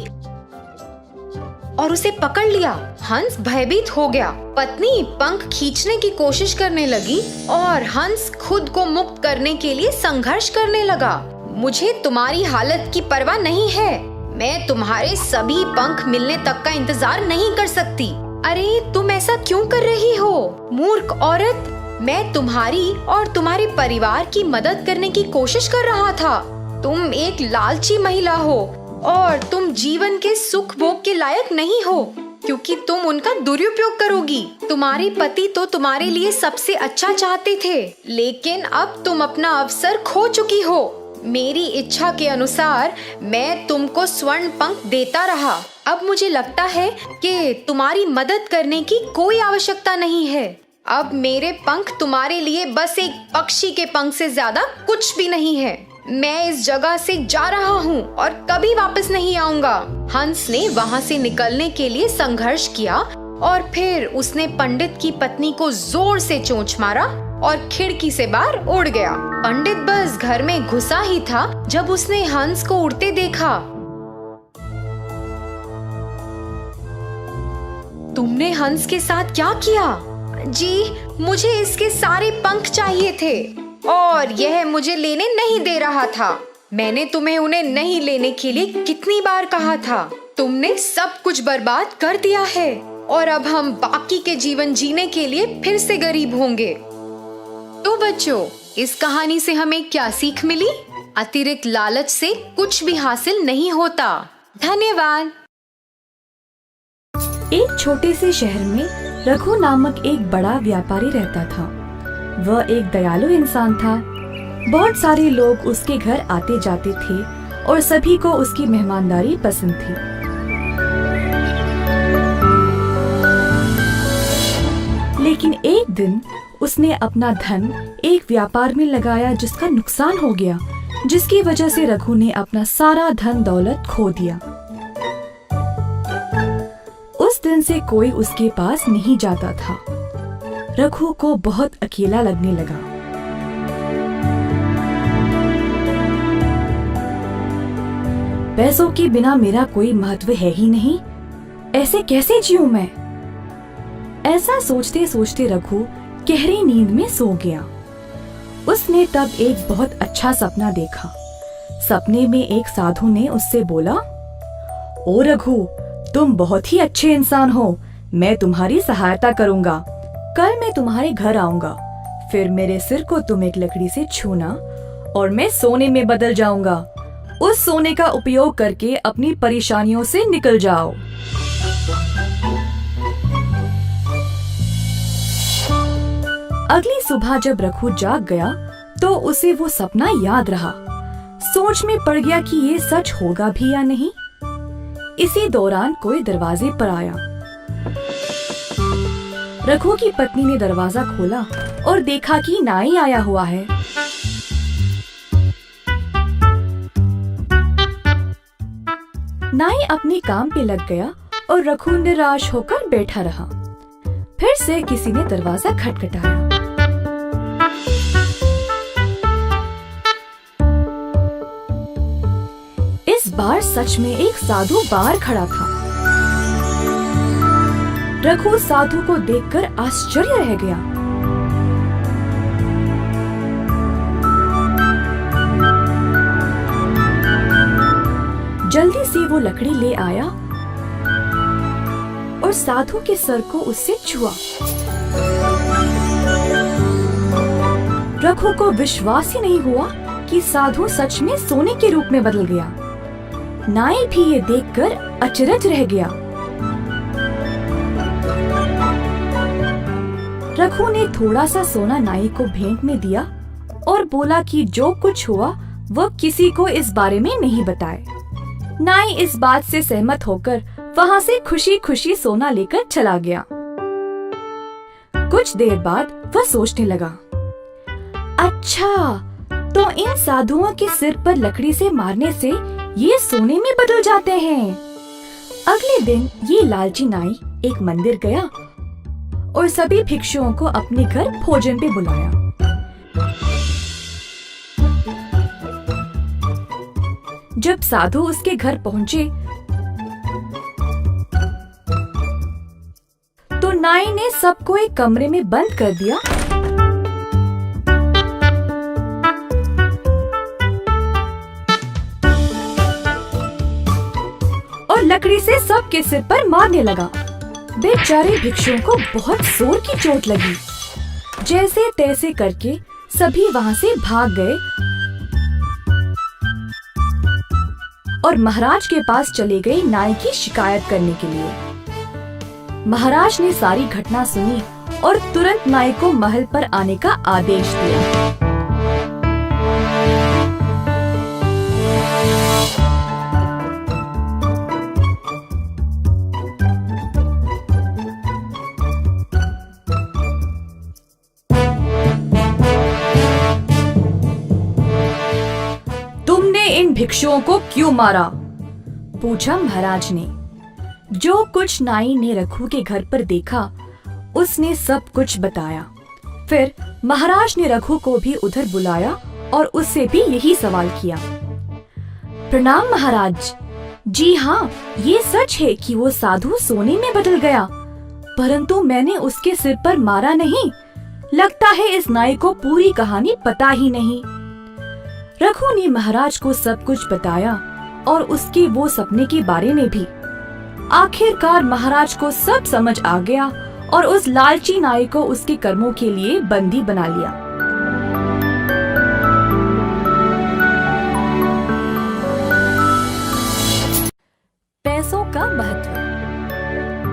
और उसे पकड़ लिया। हंस भयभीत हो गया। पत्नी पंख खींचने की कोशिश करने लगी और हंस खुद को मुक्त करने के लिए संघर्ष करने लगा। मुझे तुम्हारी हालत की परवाह नहीं है। मैं तुम्हारे सभी पंख मिलने तक का इंतजार नहीं कर सकती। अरे तुम ऐसा क्यों कर रही हो, मूर्ख औरत? मैं तुम्हारी और तुम्हारे परिवार की मदद करने की कोशिश कर रहा था। तुम एक लालची महिला हो और तुम जीवन के सुख भोग के लायक नहीं हो, क्योंकि तुम उनका दुरुपयोग करोगी। तुम्हारे पति तो तुम्हारे लिए सबसे अच्छा चाहते थे, लेकिन अब तुम अपना अवसर खो चुकी हो। मेरी इच्छा के अनुसार मैं तुमको स्वर्ण पंख देता रहा। अब मुझे लगता है कि तुम्हारी मदद करने की कोई आवश्यकता नहीं है। अब मेरे पंख तुम्हारे लिए बस एक पक्षी के पंख से ज्यादा कुछ भी नहीं है। मैं इस जगह से जा रहा हूँ और कभी वापस नहीं आऊंगा। हंस ने वहाँ से निकलने के लिए संघर्ष किया और फिर उसने पंडित की पत्नी को जोर से चोंच मारा और खिड़की से बाहर उड़ गया। पंडित बस घर में घुसा ही था जब उसने हंस को उड़ते देखा। तुमने हंस के साथ क्या किया? जी, मुझे इसके सारे पंख चाहिए थे और यह मुझे लेने नहीं दे रहा था। मैंने तुम्हें उन्हें नहीं लेने के लिए कितनी बार कहा था। तुमने सब कुछ बर्बाद कर दिया है और अब हम बाकी के जीवन जीने के लिए फिर से गरीब होंगे। तो बच्चों, इस कहानी से हमें क्या सीख मिली? अतिरिक्त लालच से कुछ भी हासिल नहीं होता। धन्यवाद। एक छोटे से शहर में रघु नामक एक बड़ा व्यापारी रहता था। वह एक दयालु इंसान था। बहुत सारे लोग उसके घर आते जाते थे और सभी को उसकी मेहमानदारी पसंद थी। लेकिन एक दिन उसने अपना धन एक व्यापार में लगाया जिसका नुकसान हो गया, जिसकी वजह से रघु ने अपना सारा धन दौलत खो दिया। उस दिन से कोई उसके पास नहीं जाता था। रघु को बहुत अकेला लगने लगा। पैसों के बिना मेरा कोई महत्व है ही नहीं, ऐसे कैसे जीऊं मैं? ऐसा सोचते सोचते रघु गहरी नींद में सो गया। उसने तब एक बहुत अच्छा सपना देखा। सपने में एक साधु ने उससे बोला, ओ रघु, तुम बहुत ही अच्छे इंसान हो, मैं तुम्हारी सहायता करूंगा। कल मैं तुम्हारे घर आऊंगा, फिर मेरे सिर को तुम एक लकड़ी से छूना और मैं सोने में बदल जाऊंगा। उस सोने का उपयोग करके अपनी परेशानियों से निकल जाओ। अगली सुबह जब रघु जाग गया तो उसे वो सपना याद रहा। सोच में पड़ गया कि ये सच होगा भी या नहीं। इसी दौरान कोई दरवाजे पर आया। रघु की पत्नी ने दरवाजा खोला और देखा कि नाई आया हुआ है। नाई अपने काम पे लग गया और रघु निराश होकर बैठा रहा। फिर से किसी ने दरवाजा खटखटाया। इस बार सच में एक साधु बाहर खड़ा था। रघु साधु को देखकर आश्चर्य रह गया। जल्दी से वो लकड़ी ले आया और साधु के सर को उससे छुआ। रघु को विश्वास ही नहीं हुआ कि साधु सच में सोने के रूप में बदल गया। नाई भी ये देखकर अचरज रह गया। रघु ने थोड़ा सा सोना नाई को भेंट में दिया और बोला कि जो कुछ हुआ वह किसी को इस बारे में नहीं बताए। नाई इस बात से सहमत होकर वहाँ से खुशी खुशी सोना लेकर चला गया। कुछ देर बाद वह सोचने लगा, अच्छा तो इन साधुओं के सिर पर लकड़ी से मारने से ये सोने में बदल जाते हैं। अगले दिन ये लालची नाई एक मंदिर गया और सभी भिक्षुओं को अपने घर भोजन पे बुलाया। जब साधु उसके घर पहुंचे तो नाई ने सबको एक कमरे में बंद कर दिया और लकड़ी से सबके सिर पर मारने लगा। बेचारे भिक्षुओं को बहुत जोर की चोट लगी। जैसे तैसे करके सभी वहाँ से भाग गए और महाराज के पास चले गए नाई की शिकायत करने के लिए। महाराज ने सारी घटना सुनी और तुरंत नाई को महल पर आने का आदेश दिया। इन भिक्षुओं को क्यों मारा? पूछा महाराज ने। जो कुछ नाई ने रघु के घर पर देखा उसने सब कुछ बताया। फिर महाराज ने रघु को भी उधर बुलाया और उससे भी यही सवाल किया। प्रणाम महाराज। जी हाँ, ये सच है कि वो साधु सोने में बदल गया, परंतु मैंने उसके सिर पर मारा नहीं। लगता है इस नाई को पूरी कहानी पता ही नहीं। रघु ने महाराज को सब कुछ बताया और उसके वो सपने के बारे में भी। आखिरकार महाराज को सब समझ आ गया और उस लालची नाई को उसके कर्मों के लिए बंदी बना लिया। पैसों का महत्व।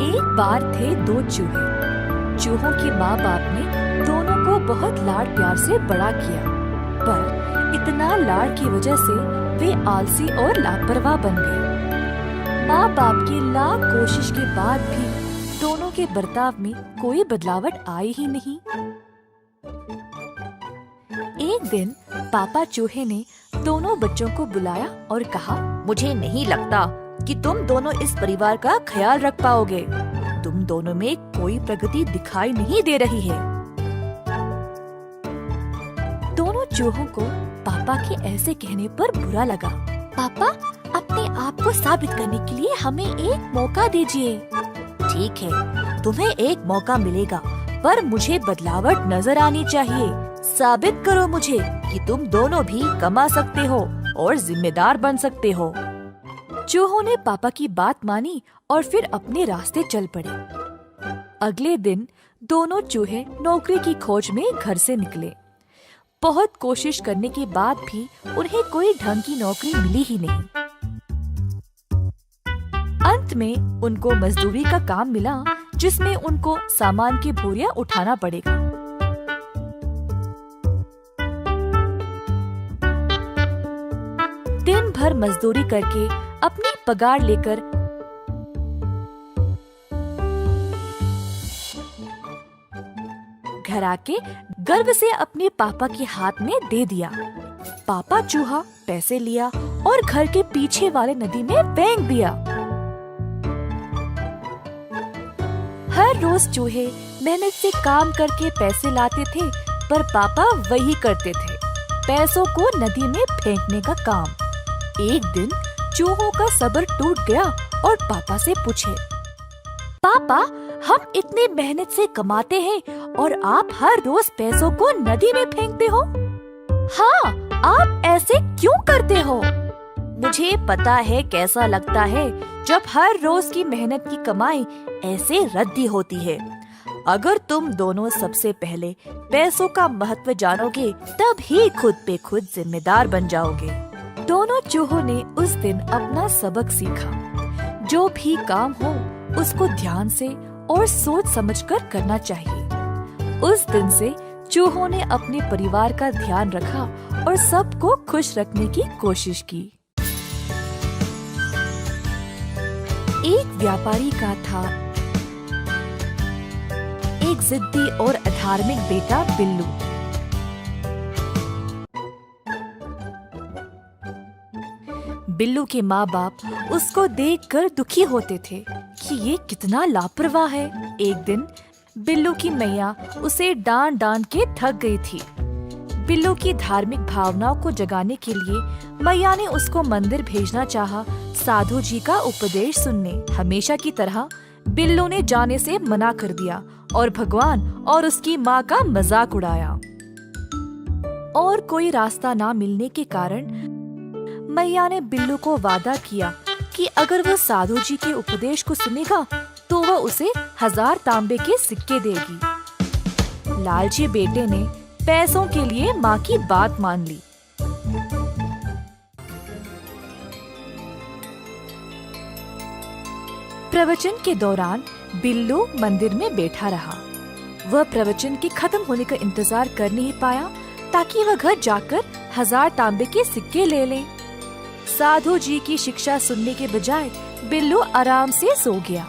एक बार थे दो चूहे। चूहों के माँ बाप ने दोनों को बहुत लाड प्यार से बड़ा किया, पर इतना लाड की वजह से वे आलसी और लापरवाह बन गए। माँ बाप की लाख कोशिश के बाद भी दोनों के बर्ताव में कोई बदलावट आई ही नहीं। एक दिन पापा चूहे ने दोनों बच्चों को बुलाया और कहा, मुझे नहीं लगता कि तुम दोनों इस परिवार का ख्याल रख पाओगे। तुम दोनों में कोई प्रगति दिखाई नहीं दे रही है। दोनों चूहों को पापा के ऐसे कहने पर बुरा लगा। पापा, अपने आप को साबित करने के लिए हमें एक मौका दीजिए। ठीक है, तुम्हें एक मौका मिलेगा, पर मुझे बदलावट नजर आनी चाहिए। साबित करो मुझे कि तुम दोनों भी कमा सकते हो और जिम्मेदार बन सकते हो। चूहों ने पापा की बात मानी और फिर अपने रास्ते चल पड़े। अगले दिन दोनों चूहे नौकरी की खोज में घर से निकले। बहुत कोशिश करने के बाद भी उन्हें कोई ढंग की नौकरी मिली ही नहीं। अंत में उनको मजदूरी का काम मिला, जिसमें उनको सामान की बोरियां उठाना पड़ेगा। दिन भर मजदूरी करके अपनी पगार लेकर घर आके गर्व से अपने पापा के हाथ में दे दिया। पापा चूहा पैसे लिया और घर के पीछे वाले नदी में फेंक दिया। हर रोज चूहे मेहनत से काम करके पैसे लाते थे, पर पापा वही करते थे, पैसों को नदी में फेंकने का काम। एक दिन चूहों का सब्र टूट गया और पापा से पूछे, पापा, हम इतने मेहनत से कमाते हैं और आप हर रोज पैसों को नदी में फेंकते हो। हाँ, आप ऐसे क्यों करते हो? मुझे पता है कैसा लगता है जब हर रोज की मेहनत की कमाई ऐसे रद्दी होती है। अगर तुम दोनों सबसे पहले पैसों का महत्व जानोगे, तब ही खुद पे खुद जिम्मेदार बन जाओगे। दोनों चूहों ने उस दिन अपना सबक सीखा। जो भी काम हो उसको ध्यान से और सोच समझकर करना चाहिए। उस दिन से चूहों ने अपने परिवार का ध्यान रखा और सबको खुश रखने की कोशिश की। एक व्यापारी का था एक जिद्दी और अधार्मिक बेटा बिल्लू। बिल्लू के माँ बाप उसको देखकर दुखी होते थे कि ये कितना लापरवाह है। एक दिन बिल्लू की मैया उसे डांट डांट के थक गई थी। बिल्लू की धार्मिक भावनाओं को जगाने के लिए मैया ने उसको मंदिर भेजना चाहा, साधु जी का उपदेश सुनने। हमेशा की तरह बिल्लू ने जाने से मना कर दिया और भगवान और उसकी माँ का मजाक उड़ाया। और कोई रास्ता ना मिलने के कारण मैया ने बिल्लू को वादा किया कि अगर वो साधु जी के उपदेश को सुनेगा तो वह उसे 1000 तांबे के सिक्के देगी। लालची बेटे ने पैसों के लिए माँ की बात मान ली। प्रवचन के दौरान बिल्लू मंदिर में बैठा रहा। वह प्रवचन के खत्म होने का इंतजार कर नहीं पाया ताकि वह घर जाकर 1000 तांबे के सिक्के ले ले। साधु जी की शिक्षा सुनने के बजाय बिल्लू आराम से सो गया।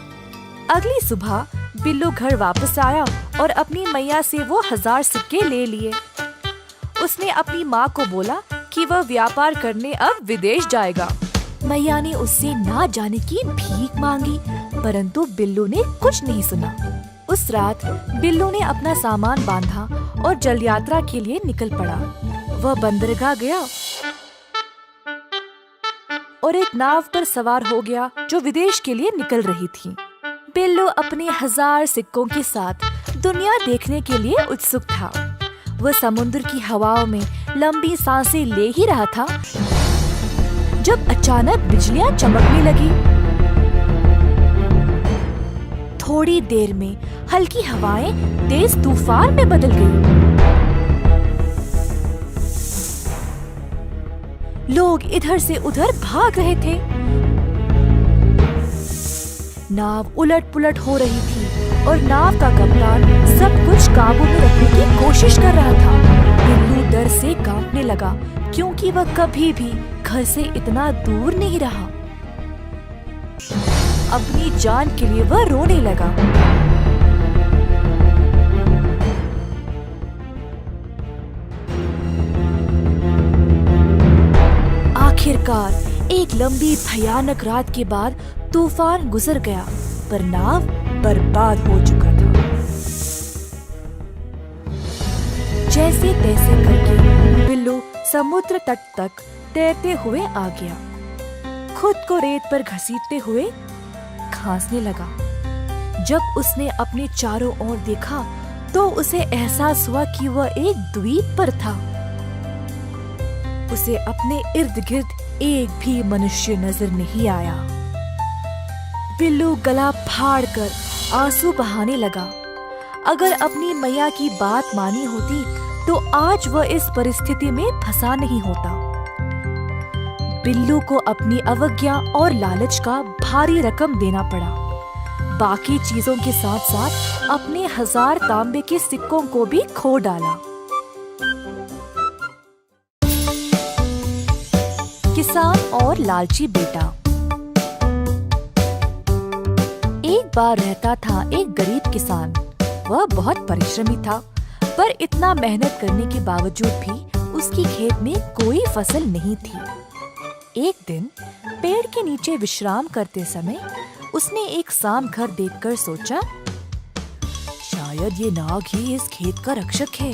अगली सुबह बिल्लू घर वापस आया और अपनी मैया से वो 1000 सिक्के ले लिए। उसने अपनी माँ को बोला कि वह व्यापार करने अब विदेश जाएगा। मैया ने उससे ना जाने की भीख मांगी, परंतु बिल्लू ने कुछ नहीं सुना। उस रात बिल्लू ने अपना सामान बांधा और जल यात्रा के लिए निकल पड़ा। वह बंदरगाह गया और एक नाव पर सवार हो गया जो विदेश के लिए निकल रही थी। बिल्लू अपने 1000 सिक्कों के साथ दुनिया देखने के लिए उत्सुक था। वह समुद्र की हवाओं में लंबी सांसें ले ही रहा था जब अचानक बिजलियां चमकने लगी। थोड़ी देर में हल्की हवाएं तेज तूफान में बदल गई। लोग इधर से उधर भाग रहे थे। नाव उलट पुलट हो रही थी और नाव का कप्तान सब कुछ काबू में रखने की कोशिश कर रहा था। बिल्लू डर से कांपने लगा क्योंकि वह कभी भी घर से इतना दूर नहीं रहा। अपनी जान के लिए वह रोने लगा। आखिरकार एक लंबी भयानक रात के बाद तूफान गुजर गया, पर नाव बर्बाद हो चुका था। जैसे तैसे करके बिल्लू समुद्र तट तक तैरते हुए आ गया। खुद को रेत पर घसीटते हुए खांसने लगा। जब उसने अपने चारों ओर देखा तो उसे एहसास हुआ कि वह एक द्वीप पर था। उसे अपने इर्द गिर्द एक भी मनुष्य नजर नहीं आया। बिल्लू गला फाड़कर आंसू बहाने लगा। अगर अपनी मैया की बात मानी होती तो आज वह इस परिस्थिति में फंसा नहीं होता। बिल्लू को अपनी अवज्ञा और लालच का भारी रकम देना पड़ा। बाकी चीजों के साथ साथ अपने 1000 तांबे के सिक्कों को भी खो डाला। किसान और लालची बेटा। एक बार रहता था एक गरीब किसान। वह बहुत परिश्रमी था, पर इतना मेहनत करने के बावजूद भी उसकी खेत में कोई फसल नहीं थी। एक दिन पेड़ के नीचे विश्राम करते समय उसने एक सांप घर देखकर सोचा, शायद ये नाग ही इस खेत का रक्षक है।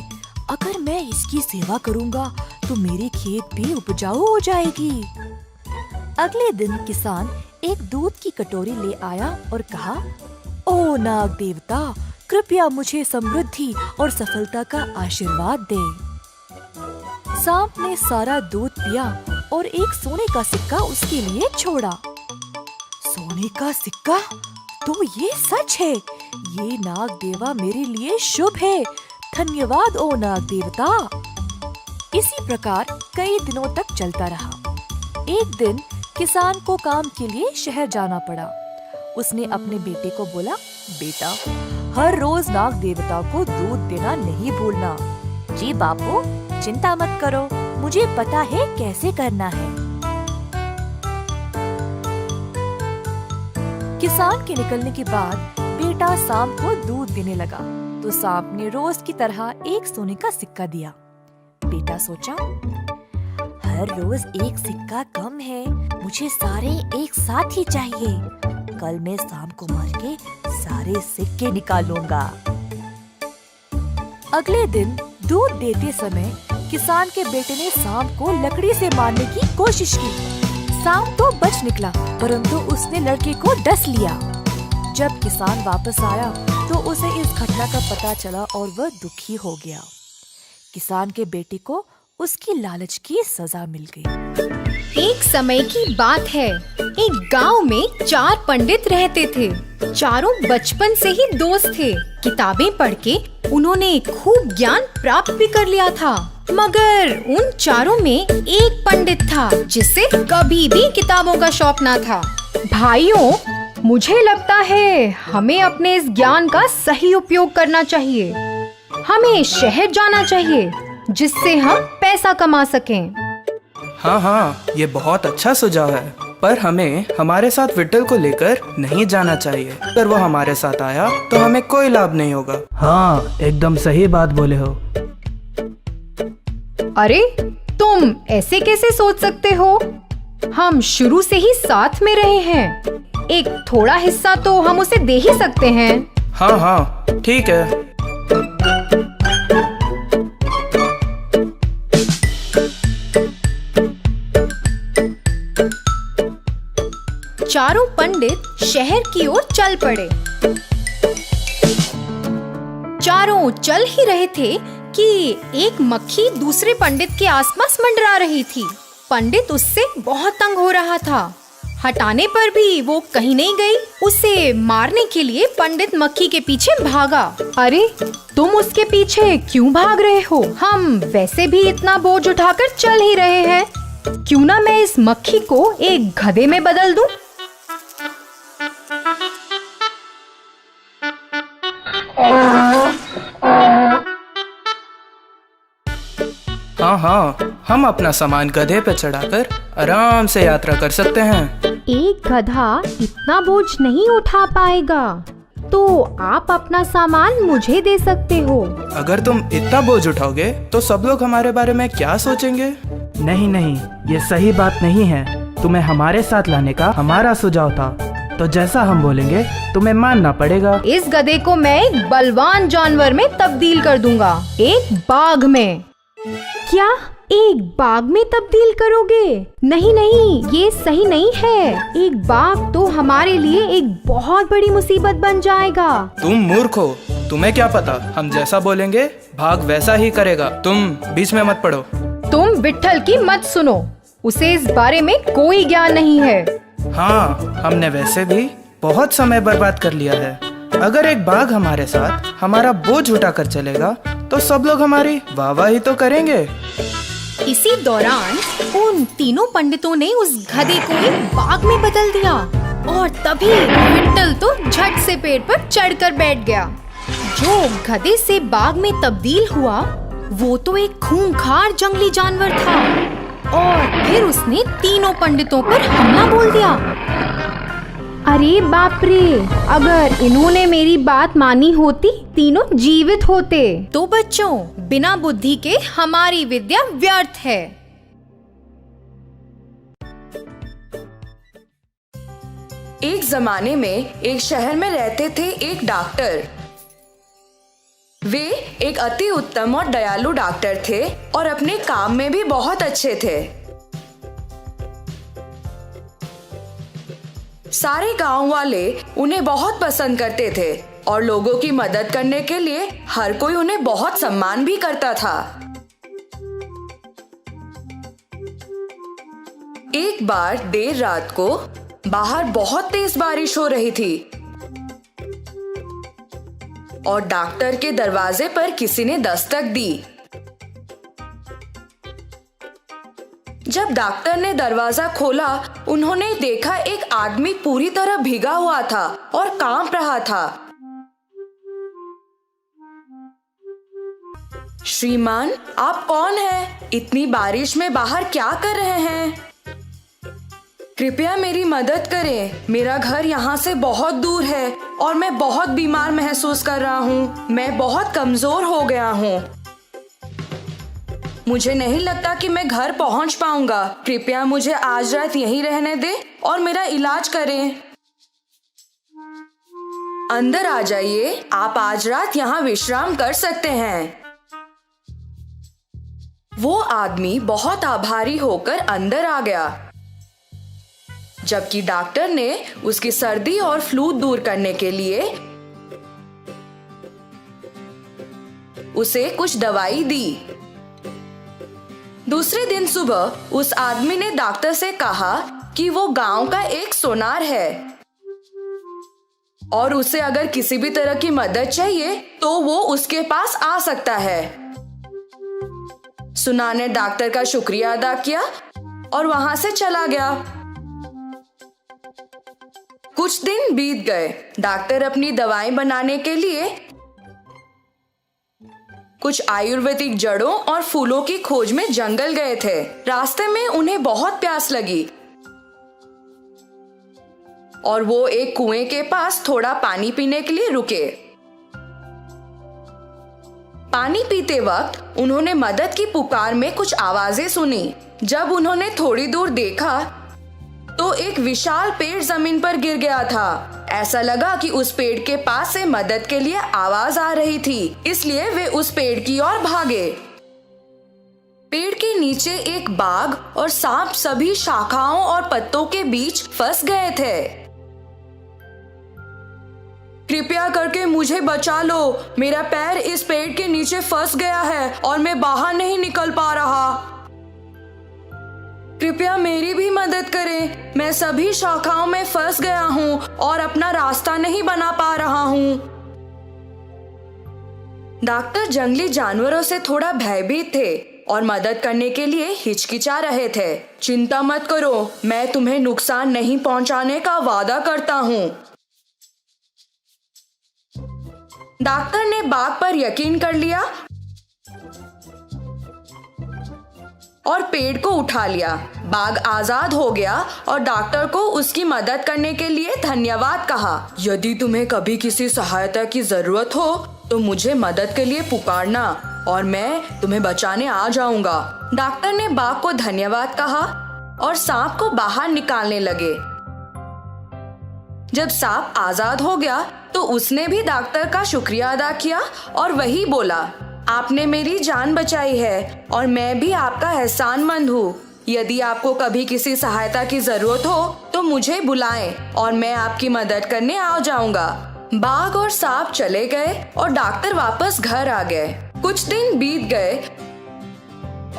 अगर मैं इसकी सेवा करूंगा तो मेरी खेत भी उपजाऊ हो जाएगी। अगले दिन किसान एक दूध की कटोरी ले आया और कहा, ओ नाग देवता, कृपया मुझे समृद्धि और सफलता का आशीर्वाद दे। सांप ने सारा दूध पिया और एक सोने का सिक्का उसके लिए छोड़ा। सोने का सिक्का? तो ये सच है। ये नाग देवा मेरे लिए शुभ है। धन्यवाद ओ नाग देवता। इसी प्रकार कई दिनों तक चलता रहा। एक दिन किसान को काम के लिए शहर जाना पड़ा। उसने अपने बेटे को बोला, बेटा, हर रोज नाग देवता को दूध देना नहीं भूलना। जी बापू, चिंता मत करो, मुझे पता है कैसे करना है। किसान के निकलने के बाद बेटा सांप को दूध देने लगा तो सांप ने रोज की तरह एक सोने का सिक्का दिया। बेटा सोचा, हर रोज एक सिक्का कम है, मुझे सारे एक साथ ही चाहिए। कल मैं सांप को मार के सारे सिक्के निकालूंगा। अगले दिन दूध देते समय किसान के बेटे ने सांप को लकड़ी से मारने की कोशिश की। सांप तो बच निकला, परंतु उसने लड़के को डस लिया। जब किसान वापस आया तो उसे इस घटना का पता चला और वह दुखी हो गया। किसान के बेटे को उसकी लालच की सजा मिल गई। एक समय की बात है, एक गांव में 4 पंडित रहते थे। चारों बचपन से ही दोस्त थे। किताबें पढ़ के उन्होंने खूब ज्ञान प्राप्त भी कर लिया था। मगर उन चारों में एक पंडित था जिसे कभी भी किताबों का शौक ना था। भाइयों, मुझे लगता है हमें अपने इस ज्ञान का सही उपयोग करना चाहिए। हमें शहर जाना चाहिए जिससे हम पैसा कमा सकें। हाँ, ये बहुत अच्छा सुझाव है, पर हमें हमारे साथ विट्ठल को लेकर नहीं जाना चाहिए। अगर वो हमारे साथ आया तो हमें कोई लाभ नहीं होगा। हाँ, एकदम सही बात बोले हो। अरे, तुम ऐसे कैसे सोच सकते हो? हम शुरू से ही साथ में रहे हैं। एक थोड़ा हिस्सा तो हम उसे दे ही सकते हैं। हाँ, ठीक है। चारों पंडित शहर की ओर चल पड़े। चारों चल ही रहे थे कि एक मक्खी दूसरे पंडित के आसपास मंडरा रही थी। पंडित उससे बहुत तंग हो रहा था। हटाने पर भी वो कहीं नहीं गई। उसे मारने के लिए पंडित मक्खी के पीछे भागा। अरे, तुम उसके पीछे क्यों भाग रहे हो? हम वैसे भी इतना बोझ उठाकर चल ही रहे हैं। क्यों ना मैं इस मक्खी को एक गधे में बदल दूं? हाँ हाँ, हम अपना सामान गधे पे चढ़ाकर आराम से यात्रा कर सकते हैं। एक गधा इतना बोझ नहीं उठा पाएगा, तो आप अपना सामान मुझे दे सकते हो। अगर तुम इतना बोझ उठाओगे तो सब लोग हमारे बारे में क्या सोचेंगे? नहीं नहीं, ये सही बात नहीं है। तुम्हें हमारे साथ लाने का हमारा सुझाव था, तो जैसा हम बोलेंगे तुम्हें मानना पड़ेगा। इस गधे को मैं एक बलवान जानवर में तब्दील कर दूंगा, एक बाघ में। क्या एक बाघ में तब्दील करोगे? नहीं नहीं, ये सही नहीं है। एक बाघ तो हमारे लिए एक बहुत बड़ी मुसीबत बन जाएगा। तुम मूर्ख हो, तुम्हें क्या पता? हम जैसा बोलेंगे भाग वैसा ही करेगा। तुम बीच में मत पड़ो। तुम विट्ठल की मत सुनो, उसे इस बारे में कोई ज्ञान नहीं है। हाँ, हमने वैसे भी बहुत समय बर्बाद कर लिया है। अगर एक बाघ हमारे साथ हमारा बोझ उठा कर चलेगा तो सब लोग हमारी वाहवाही तो करेंगे। इसी दौरान उन तीनों पंडितों ने उस गधे को एक बाघ में बदल दिया और तभी विट्ठल तो झट से पेड़ पर चढ़कर बैठ गया। जो गधे से बाघ में तब्दील हुआ वो तो एक खूंखार जंगली जानवर था और फिर उसने तीनों पंडितों पर हमला बोल दिया। अरे बाप रे, अगर इन्होंने मेरी बात मानी होती तीनों जीवित होते। तो बच्चों, बिना बुद्धि के हमारी विद्या व्यर्थ है। एक जमाने में एक शहर में रहते थे एक डॉक्टर। वे एक अति उत्तम और दयालु डॉक्टर थे और अपने काम में भी बहुत अच्छे थे। सारे गांव वाले उन्हें बहुत पसंद करते थे और लोगों की मदद करने के लिए हर कोई उन्हें बहुत सम्मान भी करता था। एक बार देर रात को बाहर बहुत तेज बारिश हो रही थी और डॉक्टर के दरवाजे पर किसी ने दस्तक दी। जब डॉक्टर ने दरवाजा खोला, उन्होंने देखा एक आदमी पूरी तरह भीगा हुआ था और कांप रहा था। श्रीमान, आप कौन हैं? इतनी बारिश में बाहर क्या कर रहे हैं? कृपया मेरी मदद करें। मेरा घर यहाँ से बहुत दूर है और मैं बहुत बीमार महसूस कर रहा हूँ। मैं बहुत कमजोर हो गया हूँ। मुझे नहीं लगता कि मैं घर पहुँच पाऊंगा। कृपया मुझे आज रात यहीं रहने दें और मेरा इलाज करें। अंदर आ जाइए, आप आज रात यहाँ विश्राम कर सकते हैं। वो आदमी बहुत आभारी होकर अंदर आ गया, जबकि डॉक्टर ने उसकी सर्दी और फ्लू दूर करने के लिए उसे कुछ दवाई दी। दूसरे दिन सुबह उस आदमी ने डॉक्टर से कहा कि वो गांव का एक सोनार है और उसे अगर किसी भी तरह की मदद चाहिए तो वो उसके पास आ सकता है। सुनार ने डॉक्टर का शुक्रिया अदा किया और वहां से चला गया। कुछ दिन बीत गए। डॉक्टर अपनी दवाएं बनाने के लिए कुछ आयुर्वेदिक जड़ों और फूलों की खोज में जंगल गए थे। रास्ते में उन्हें बहुत प्यास लगी और वो एक कुएं के पास थोड़ा पानी पीने के लिए रुके। पानी पीते वक्त उन्होंने मदद की पुकार में कुछ आवाजें सुनी। जब उन्होंने थोड़ी दूर देखा तो एक विशाल पेड़ जमीन पर गिर गया था। ऐसा लगा कि उस पेड़ के पास से मदद के लिए आवाज आ रही थी, इसलिए वे उस पेड़ की ओर भागे। पेड़ के नीचे एक बाघ और सांप सभी शाखाओं और पत्तों के बीच फंस गए थे। कृपया करके मुझे बचा लो, मेरा पैर इस पेड़ के नीचे फंस गया है और मैं बाहर नहीं निकल पा रहा। कृपया मेरी भी मदद करें, मैं सभी शाखाओं में फंस गया हूँ और अपना रास्ता नहीं बना पा रहा हूँ। डॉक्टर जंगली जानवरों से थोड़ा भयभीत थे और मदद करने के लिए हिचकिचा रहे थे। चिंता मत करो, मैं तुम्हें नुकसान नहीं पहुंचाने का वादा करता हूँ। डॉक्टर ने बाघ पर यकीन कर लिया और पेड़ को उठा लिया। बाघ आजाद हो गया और डॉक्टर को उसकी मदद करने के लिए धन्यवाद कहा। यदि तुम्हें कभी किसी सहायता की जरूरत हो तो मुझे मदद के लिए पुकारना और मैं तुम्हें बचाने आ जाऊंगा। डॉक्टर ने बाघ को धन्यवाद कहा और सांप को बाहर निकालने लगे। जब सांप आजाद हो गया तो उसने भी डॉक्टर का शुक्रिया अदा किया और वही बोला, आपने मेरी जान बचाई है और मैं भी आपका एहसानमंद हूँ। यदि आपको कभी किसी सहायता की जरूरत हो तो मुझे बुलाएं और मैं आपकी मदद करने आ जाऊंगा। बाघ और सांप चले गए और डॉक्टर वापस घर आ गए। कुछ दिन बीत गए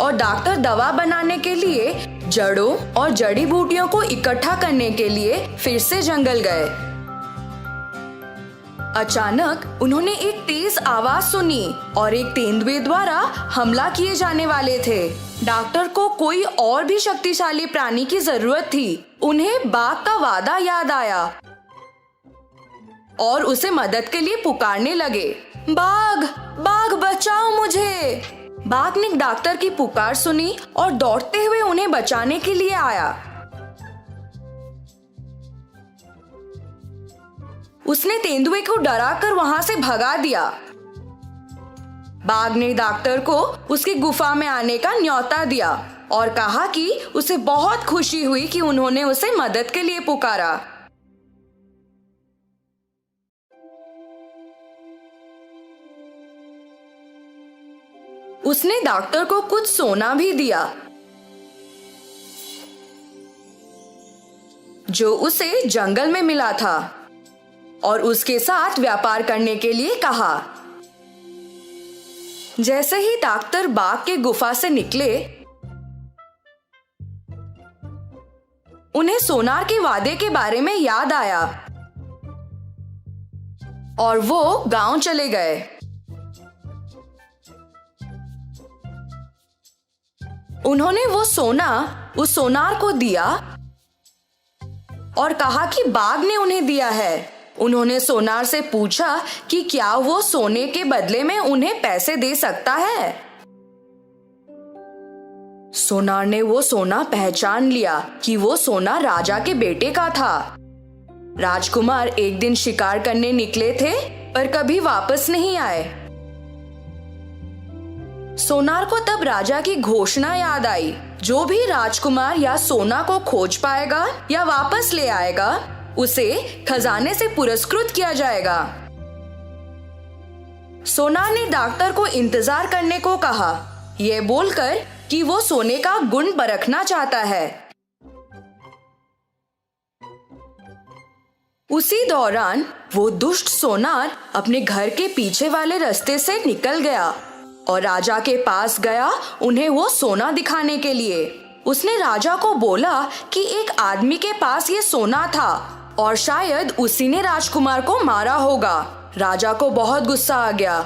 और डॉक्टर दवा बनाने के लिए जड़ों और जड़ी बूटियों को इकट्ठा करने के लिए फिर से जंगल गए। अचानक उन्होंने एक तेज आवाज सुनी और एक तेंदुए द्वारा हमला किए जाने वाले थे। डॉक्टर को कोई और भी शक्तिशाली प्राणी की जरूरत थी। उन्हें बाघ का वादा याद आया और उसे मदद के लिए पुकारने लगे, बाघ, बाघ बचाओ मुझे। बाघ ने डॉक्टर की पुकार सुनी और दौड़ते हुए उन्हें बचाने के लिए आया। उसने तेंदुए को डराकर वहां से भगा दिया। बाघ ने डॉक्टर को उसकी गुफा में आने का न्योता दिया और कहा कि उसे बहुत खुशी हुई कि उन्होंने उसे मदद के लिए पुकारा। उसने डॉक्टर को कुछ सोना भी दिया जो उसे जंगल में मिला था और उसके साथ व्यापार करने के लिए कहा। जैसे ही डॉक्टर बाघ के गुफा से निकले, उन्हें सोनार के वादे के बारे में याद आया और वो गांव चले गए। उन्होंने वो सोना उस सोनार को दिया और कहा कि बाघ ने उन्हें दिया है। उन्होंने सोनार से पूछा कि क्या वो सोने के बदले में उन्हें पैसे दे सकता है। सोनार ने वो सोना पहचान लिया कि वो सोना राजा के बेटे का था। राजकुमार एक दिन शिकार करने निकले थे पर कभी वापस नहीं आए। सोनार को तब राजा की घोषणा याद आई, जो भी राजकुमार या सोना को खोज पाएगा या वापस ले आएगा उसे खजाने से पुरस्कृत किया जाएगा। सोनार ने डॉक्टर को इंतजार करने को कहा, यह बोलकर कि वो सोने का गुण परखना चाहता है। उसी दौरान वो दुष्ट सोनार अपने घर के पीछे वाले रास्ते से निकल गया और राजा के पास गया उन्हें वो सोना दिखाने के लिए। उसने राजा को बोला कि एक आदमी के पास ये सोना था और शायद उसी ने राजकुमार को मारा होगा। राजा को बहुत गुस्सा आ गया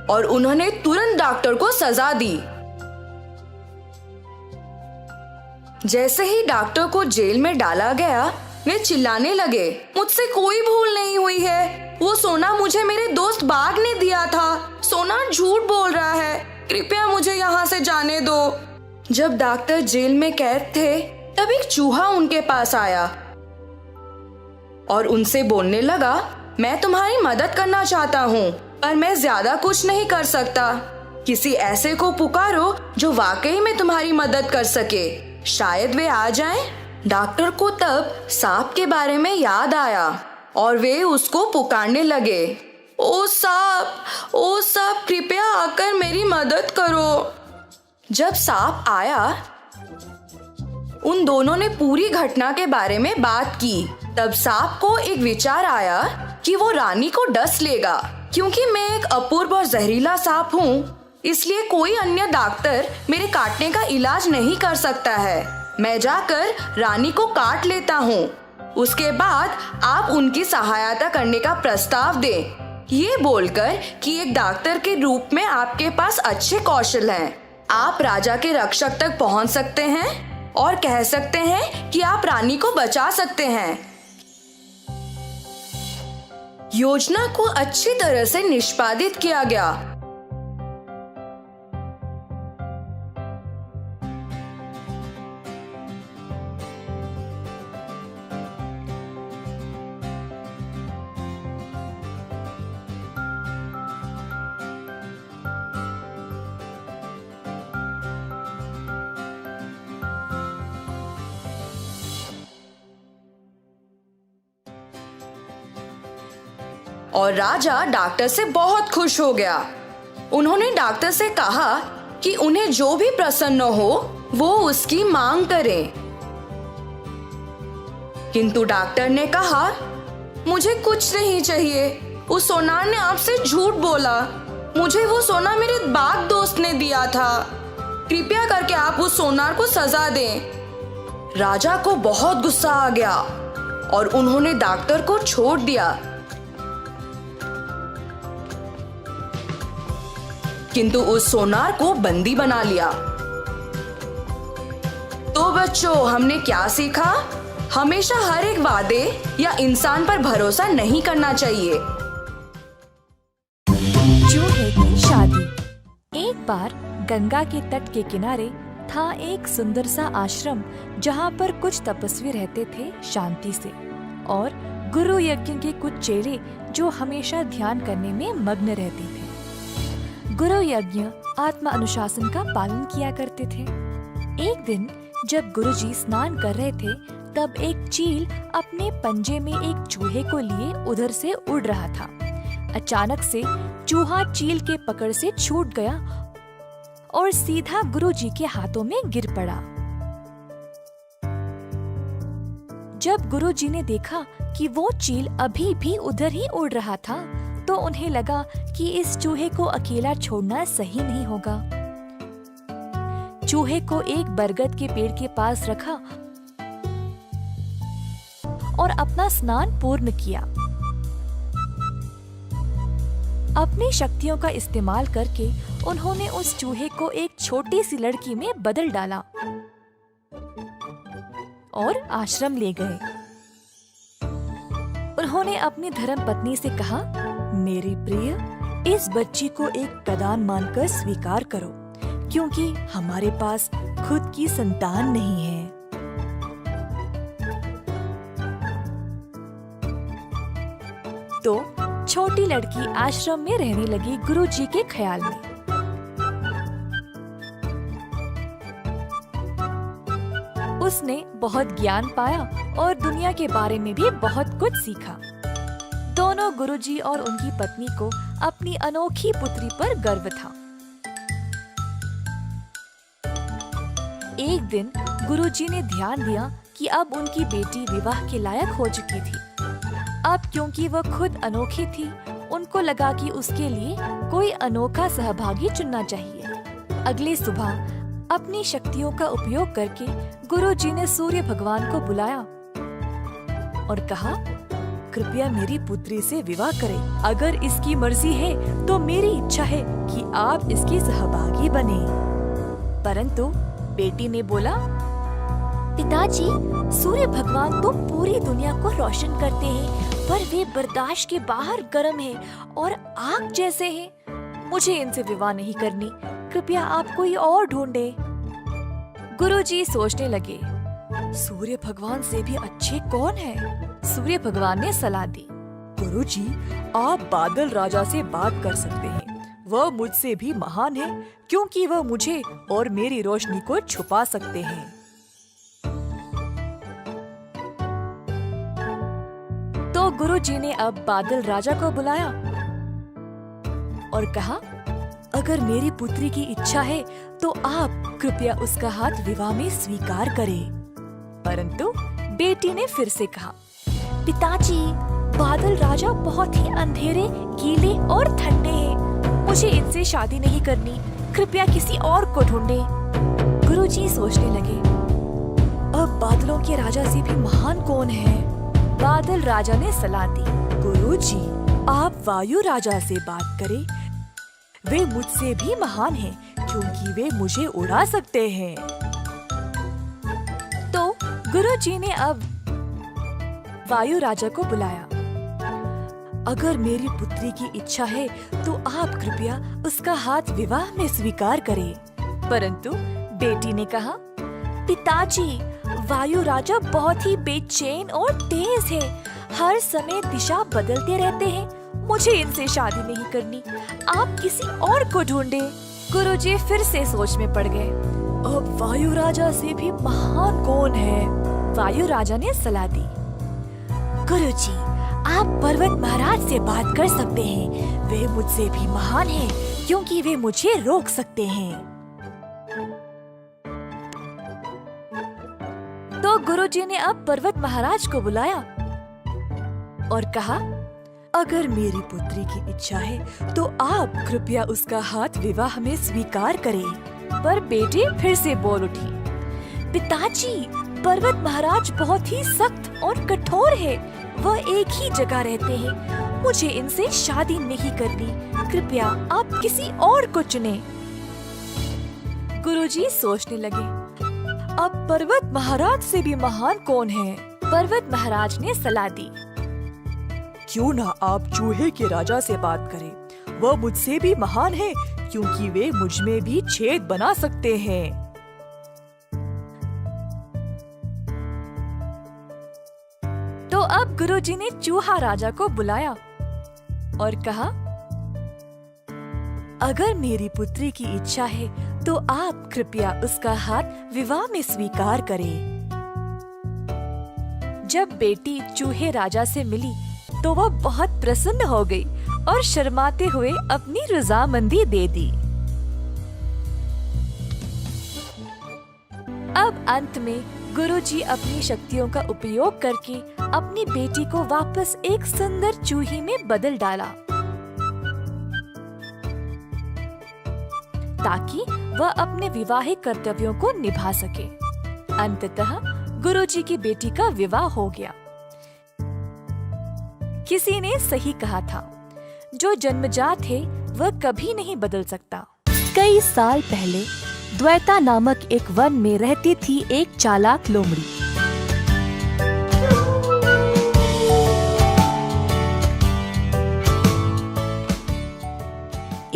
और उन्होंने तुरंत डॉक्टर को सजा दी। जैसे ही डॉक्टर को जेल में डाला गया, वे चिल्लाने लगे, मुझसे कोई भूल नहीं हुई है। वो सोना मुझे मेरे दोस्त बाघ ने दिया था। सोना झूठ बोल रहा है। कृपया मुझे यहाँ से जाने दो। जब डॉक्टर जेल में कैद थे, तब एक चूहा उनके पास आया और उनसे बोलने लगा, मैं तुम्हारी मदद करना चाहता हूँ पर मैं ज्यादा कुछ नहीं कर सकता। किसी ऐसे को पुकारो जो वाकई में तुम्हारी मदद कर सके, शायद वे आ जाएं। डॉक्टर को तब सांप के बारे में याद आया और वे उसको पुकारने लगे, ओ सांप कृपया आकर मेरी मदद करो। जब सांप आया, उन दोनों ने पूरी घटना के बारे में बात की। तब सांप को एक विचार आया कि वो रानी को डस लेगा। क्योंकि मैं एक अपूर्व और जहरीला सांप हूँ, इसलिए कोई अन्य डॉक्टर मेरे काटने का इलाज नहीं कर सकता है। मैं जाकर रानी को काट लेता हूँ। उसके बाद आप उनकी सहायता करने का प्रस्ताव दें। ये बोलकर कि एक डॉक्टर के रूप में आपके पास अच्छे कौशल हैं। आप राजा के रक्षक तक पहुँच सकते हैं और कह सकते हैं कि आप रानी को बचा सकते हैं। योजना को अच्छी तरह से निष्पादित किया गया। और राजा डॉक्टर से बहुत खुश हो गया। उन्होंने डॉक्टर से कहा कि उन्हें जो भी प्रसन्न हो वो उसकी मांग करें। किंतु डॉक्टर ने कहा, मुझे कुछ नहीं चाहिए। उस सोनार ने आपसे झूठ बोला। मुझे वो सोना मेरे बाघ दोस्त ने दिया था। कृपया करके आप उस सोनार को सजा दें। राजा को बहुत गुस्सा आ गया और उन्होंने डॉक्टर को छोड़ दिया। किंतु उस सोनार को बंदी बना लिया। तो बच्चों, हमने क्या सीखा? हमेशा हर एक वादे या इंसान पर भरोसा नहीं करना चाहिए। चूहे की शादी। एक बार गंगा के तट के किनारे था एक सुंदर सा आश्रम जहाँ पर कुछ तपस्वी रहते थे शांति से, और गुरु यज्ञ के कुछ चेले जो हमेशा ध्यान करने में मग्न रहते थे। गुरु यज्ञ आत्मा अनुशासन का पालन किया करते थे। एक दिन जब गुरुजी स्नान कर रहे थे, तब एक चील अपने पंजे में एक चूहे को लिए उधर से उड़ रहा था। अचानक से चूहा चील के पकड़ से छूट गया और सीधा गुरुजी के हाथों में गिर पड़ा। जब गुरुजी ने देखा कि वो चील अभी भी उधर ही उड़ रहा था, तो उन्हें लगा कि इस चूहे को अकेला छोड़ना सही नहीं होगा। चूहे को एक बरगद के पेड़ के पास रखा और अपना स्नान पूर्ण किया। अपनी शक्तियों का इस्तेमाल करके उन्होंने उस चूहे को एक छोटी सी लड़की में बदल डाला और आश्रम ले गए। उन्होंने अपनी धर्मपत्नी से कहा, मेरी प्रिय, इस बच्ची को एक प्रदान मानकर स्वीकार करो, क्योंकि हमारे पास खुद की संतान नहीं है। तो छोटी लड़की आश्रम में रहने लगी गुरुजी के ख्याल में। उसने बहुत ज्ञान पाया और दुनिया के बारे में भी बहुत कुछ सीखा। दोनों गुरुजी और उनकी पत्नी को अपनी अनोखी पुत्री पर गर्व था। एक दिन गुरुजी ने ध्यान दिया कि अब उनकी बेटी विवाह के लायक हो चुकी थी। अब क्योंकि वह खुद अनोखी थी, उनको लगा कि उसके लिए कोई अनोखा सहभागी चुनना चाहिए। अगली सुबह अपनी शक्तियों का उपयोग करके गुरुजी ने सूर्य भगवान को बुलाया और कहा, कृपया मेरी पुत्री से विवाह करें। अगर इसकी मर्जी है तो मेरी इच्छा है कि आप इसकी सहभागी बने। परंतु बेटी ने बोला, पिताजी, सूर्य भगवान तो पूरी दुनिया को रोशन करते हैं, पर वे बर्दाश्त के बाहर गर्म हैं और आग जैसे हैं। मुझे इनसे विवाह नहीं करनी। कृपया आप कोई और ढूंढे। गुरुजी सोचने लगे, सूर्य भगवान से भी अच्छे कौन है? सूर्य भगवान ने सलाह दी, गुरुजी, आप बादल राजा से बात कर सकते हैं। वह मुझसे भी महान है, क्योंकि वह मुझे और मेरी रोशनी को छुपा सकते हैं। तो गुरुजी ने अब बादल राजा को बुलाया और कहा, अगर मेरी पुत्री की इच्छा है तो आप कृपया उसका हाथ विवाह में स्वीकार करें। परंतु बेटी ने फिर से कहा, पिताजी, बादल राजा बहुत ही अंधेरे, गीले और ठंडे हैं। मुझे इनसे शादी नहीं करनी। कृपया किसी और को ढूंढे। गुरुजी सोचने लगे, अब बादलों के राजा से भी महान कौन है? बादल राजा ने सलाह दी, गुरुजी, आप वायु राजा से बात करें। वे मुझसे भी महान हैं, क्योंकि वे मुझे उड़ा सकते हैं। तो गुरुजी ने अब वायु राजा को बुलाया। अगर मेरी पुत्री की इच्छा है तो आप कृपया उसका हाथ विवाह में स्वीकार करें। परंतु बेटी ने कहा, पिताजी, वायु राजा बहुत ही बेचैन और तेज है, हर समय दिशा बदलते रहते हैं, मुझे इनसे शादी नहीं करनी, आप किसी और को ढूंढे। गुरुजी फिर से सोच में पड़ गए। अब वायु राजा से भी महान कौन है? वायु राजा ने सलाह दी, गुरुजी, आप पर्वत महाराज से बात कर सकते हैं, वे मुझसे भी महान हैं, क्योंकि वे मुझे रोक सकते हैं। तो गुरुजी ने अब पर्वत महाराज को बुलाया और कहा, अगर मेरी पुत्री की इच्छा है तो आप कृपया उसका हाथ विवाह में स्वीकार करें। पर बेटी फिर से बोल उठी, पिताजी, पर्वत महाराज बहुत ही सख्त और कठोर है, वह एक ही जगह रहते हैं, मुझे इनसे शादी नहीं करनी, कृपया आप किसी और को चुने। गुरुजी सोचने लगे, अब पर्वत महाराज से भी महान कौन है? पर्वत महाराज ने सलाह दी, क्यों ना आप चूहे के राजा से बात करें, वह मुझसे भी महान है, क्योंकि वे मुझ में भी छेद बना सकते हैं। तो अब गुरुजी ने चूहा राजा को बुलाया और कहा, अगर मेरी पुत्री की इच्छा है तो आप कृपया उसका हाथ विवाह में स्वीकार करें। जब बेटी चूहे राजा से मिली तो वह बहुत प्रसन्न हो गई और शर्माते हुए अपनी रजामंदी दे दी। अब अंत में गुरुजी अपनी शक्तियों का उपयोग करके अपनी बेटी को वापस एक सुंदर चूही में बदल डाला, ताकि वह अपने विवाहिक कर्तव्यों को निभा सके। अंततः गुरुजी की बेटी का विवाह हो गया। किसी ने सही कहा था, जो जन्मजात है वह कभी नहीं बदल सकता। कई साल पहले द्वैता नामक एक वन में रहती थी एक चालाक लोमड़ी।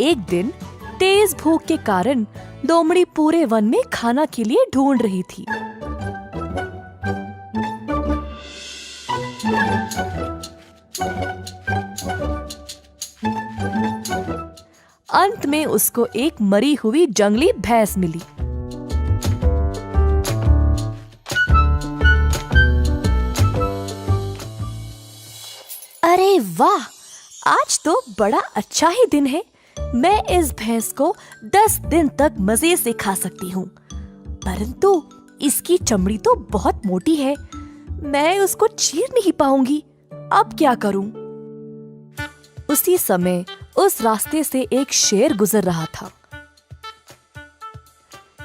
एक दिन तेज भूख के कारण लोमड़ी पूरे वन में खाना के लिए ढूंढ रही थी। अंत में उसको एक मरी हुई जंगली भैंस मिली। अरे वाह, आज तो बड़ा अच्छा ही दिन है, मैं इस भैंस को 10 दिन तक मजे से खा सकती हूँ। परंतु इसकी चमड़ी तो बहुत मोटी है, मैं उसको चीर नहीं पाऊंगी, अब क्या करूं? उसी समय उस रास्ते से एक शेर गुजर रहा था।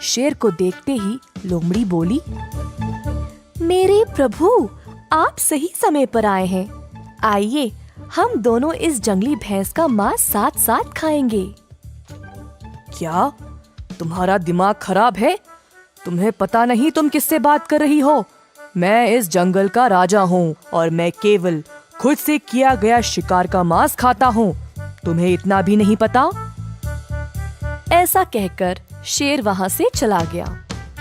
शेर को देखते ही लोमड़ी बोली, मेरे प्रभु, आप सही समय पर आए हैं, आइए हम दोनों इस जंगली भैंस का मांस साथ साथ खाएंगे। क्या तुम्हारा दिमाग खराब है? तुम्हें पता नहीं तुम किससे बात कर रही हो? मैं इस जंगल का राजा हूँ और मैं केवल खुद से किया गया शिकार का मांस खाता हूँ, तुम्हें इतना भी नहीं पता? ऐसा कहकर शेर वहाँ से चला गया।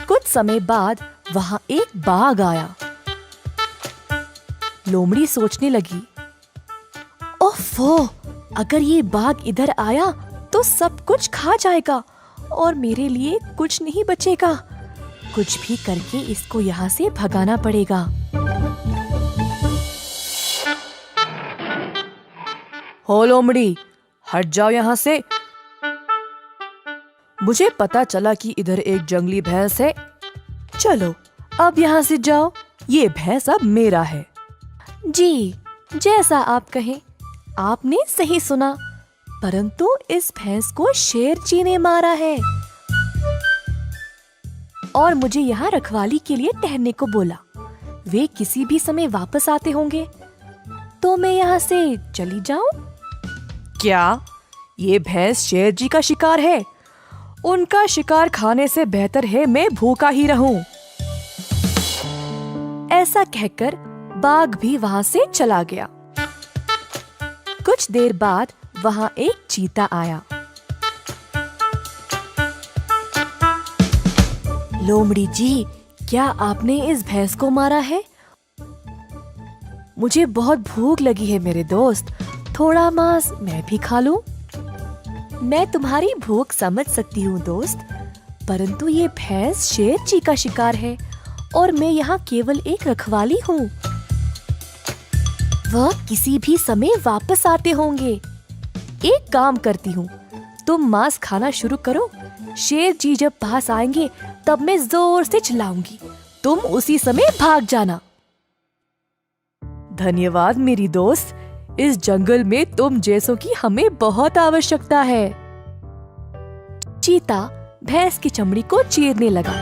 कुछ समय बाद वहाँ एक बाघ आया। लोमड़ी सोचने लगी, ओफो, अगर ये बाघ इधर आया तो सब कुछ खा जाएगा और मेरे लिए कुछ नहीं बचेगा। कुछ भी करके इसको यहाँ से भगाना पड़ेगा। हो लोमड़ी, हट जाओ यहाँ से। मुझे पता चला कि इधर एक जंगली भैंस है। चलो अब यहाँ से जाओ, ये भैंस अब मेरा है। जी, जैसा आप कहें, आपने सही सुना, परंतु इस भैंस को शेर जी ने मारा है और मुझे यहाँ रखवाली के लिए ठहरने को बोला। वे किसी भी समय वापस आते होंगे, तो मैं यहाँ से चली जाऊं? क्या ये भैंस शेर जी का शिकार है? उनका शिकार खाने से बेहतर है मैं भूखा ही रहूं। ऐसा कहकर बाघ भी वहां से चला गया। कुछ देर बाद वहाँ एक चीता आया। लोमड़ी जी, क्या आपने इस भैंस को मारा है? मुझे बहुत भूख लगी है मेरे दोस्त, थोड़ा मांस मैं भी खा लूं। मैं तुम्हारी भूख समझ सकती हूँ दोस्त, परंतु ये भैंस शेर जी का शिकार है और मैं यहाँ केवल एक रखवाली हूँ। वह किसी भी समय वापस आते होंगे। एक काम करती हूँ, तुम मांस खाना शुरू करो। शेर जी जब पास आएंगे तब मैं जोर से चिल्लाऊंगी, तुम उसी समय भाग जाना। धन्यवाद मेरी दोस्त, इस जंगल में तुम जैसों की हमें बहुत आवश्यकता है। चीता भैंस की चमड़ी को चीरने लगा।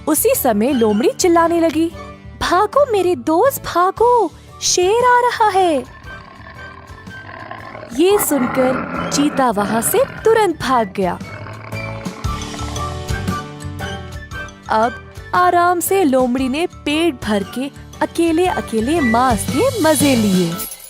उसी समय लोमड़ी चिल्लाने लगी, भागो मेरे दोस्त भागो, शेर आ रहा है। ये सुनकर चीता वहां से तुरंत भाग गया। अब आराम से लोमड़ी ने पेट भर के अकेले अकेले मांस के मजे लिए।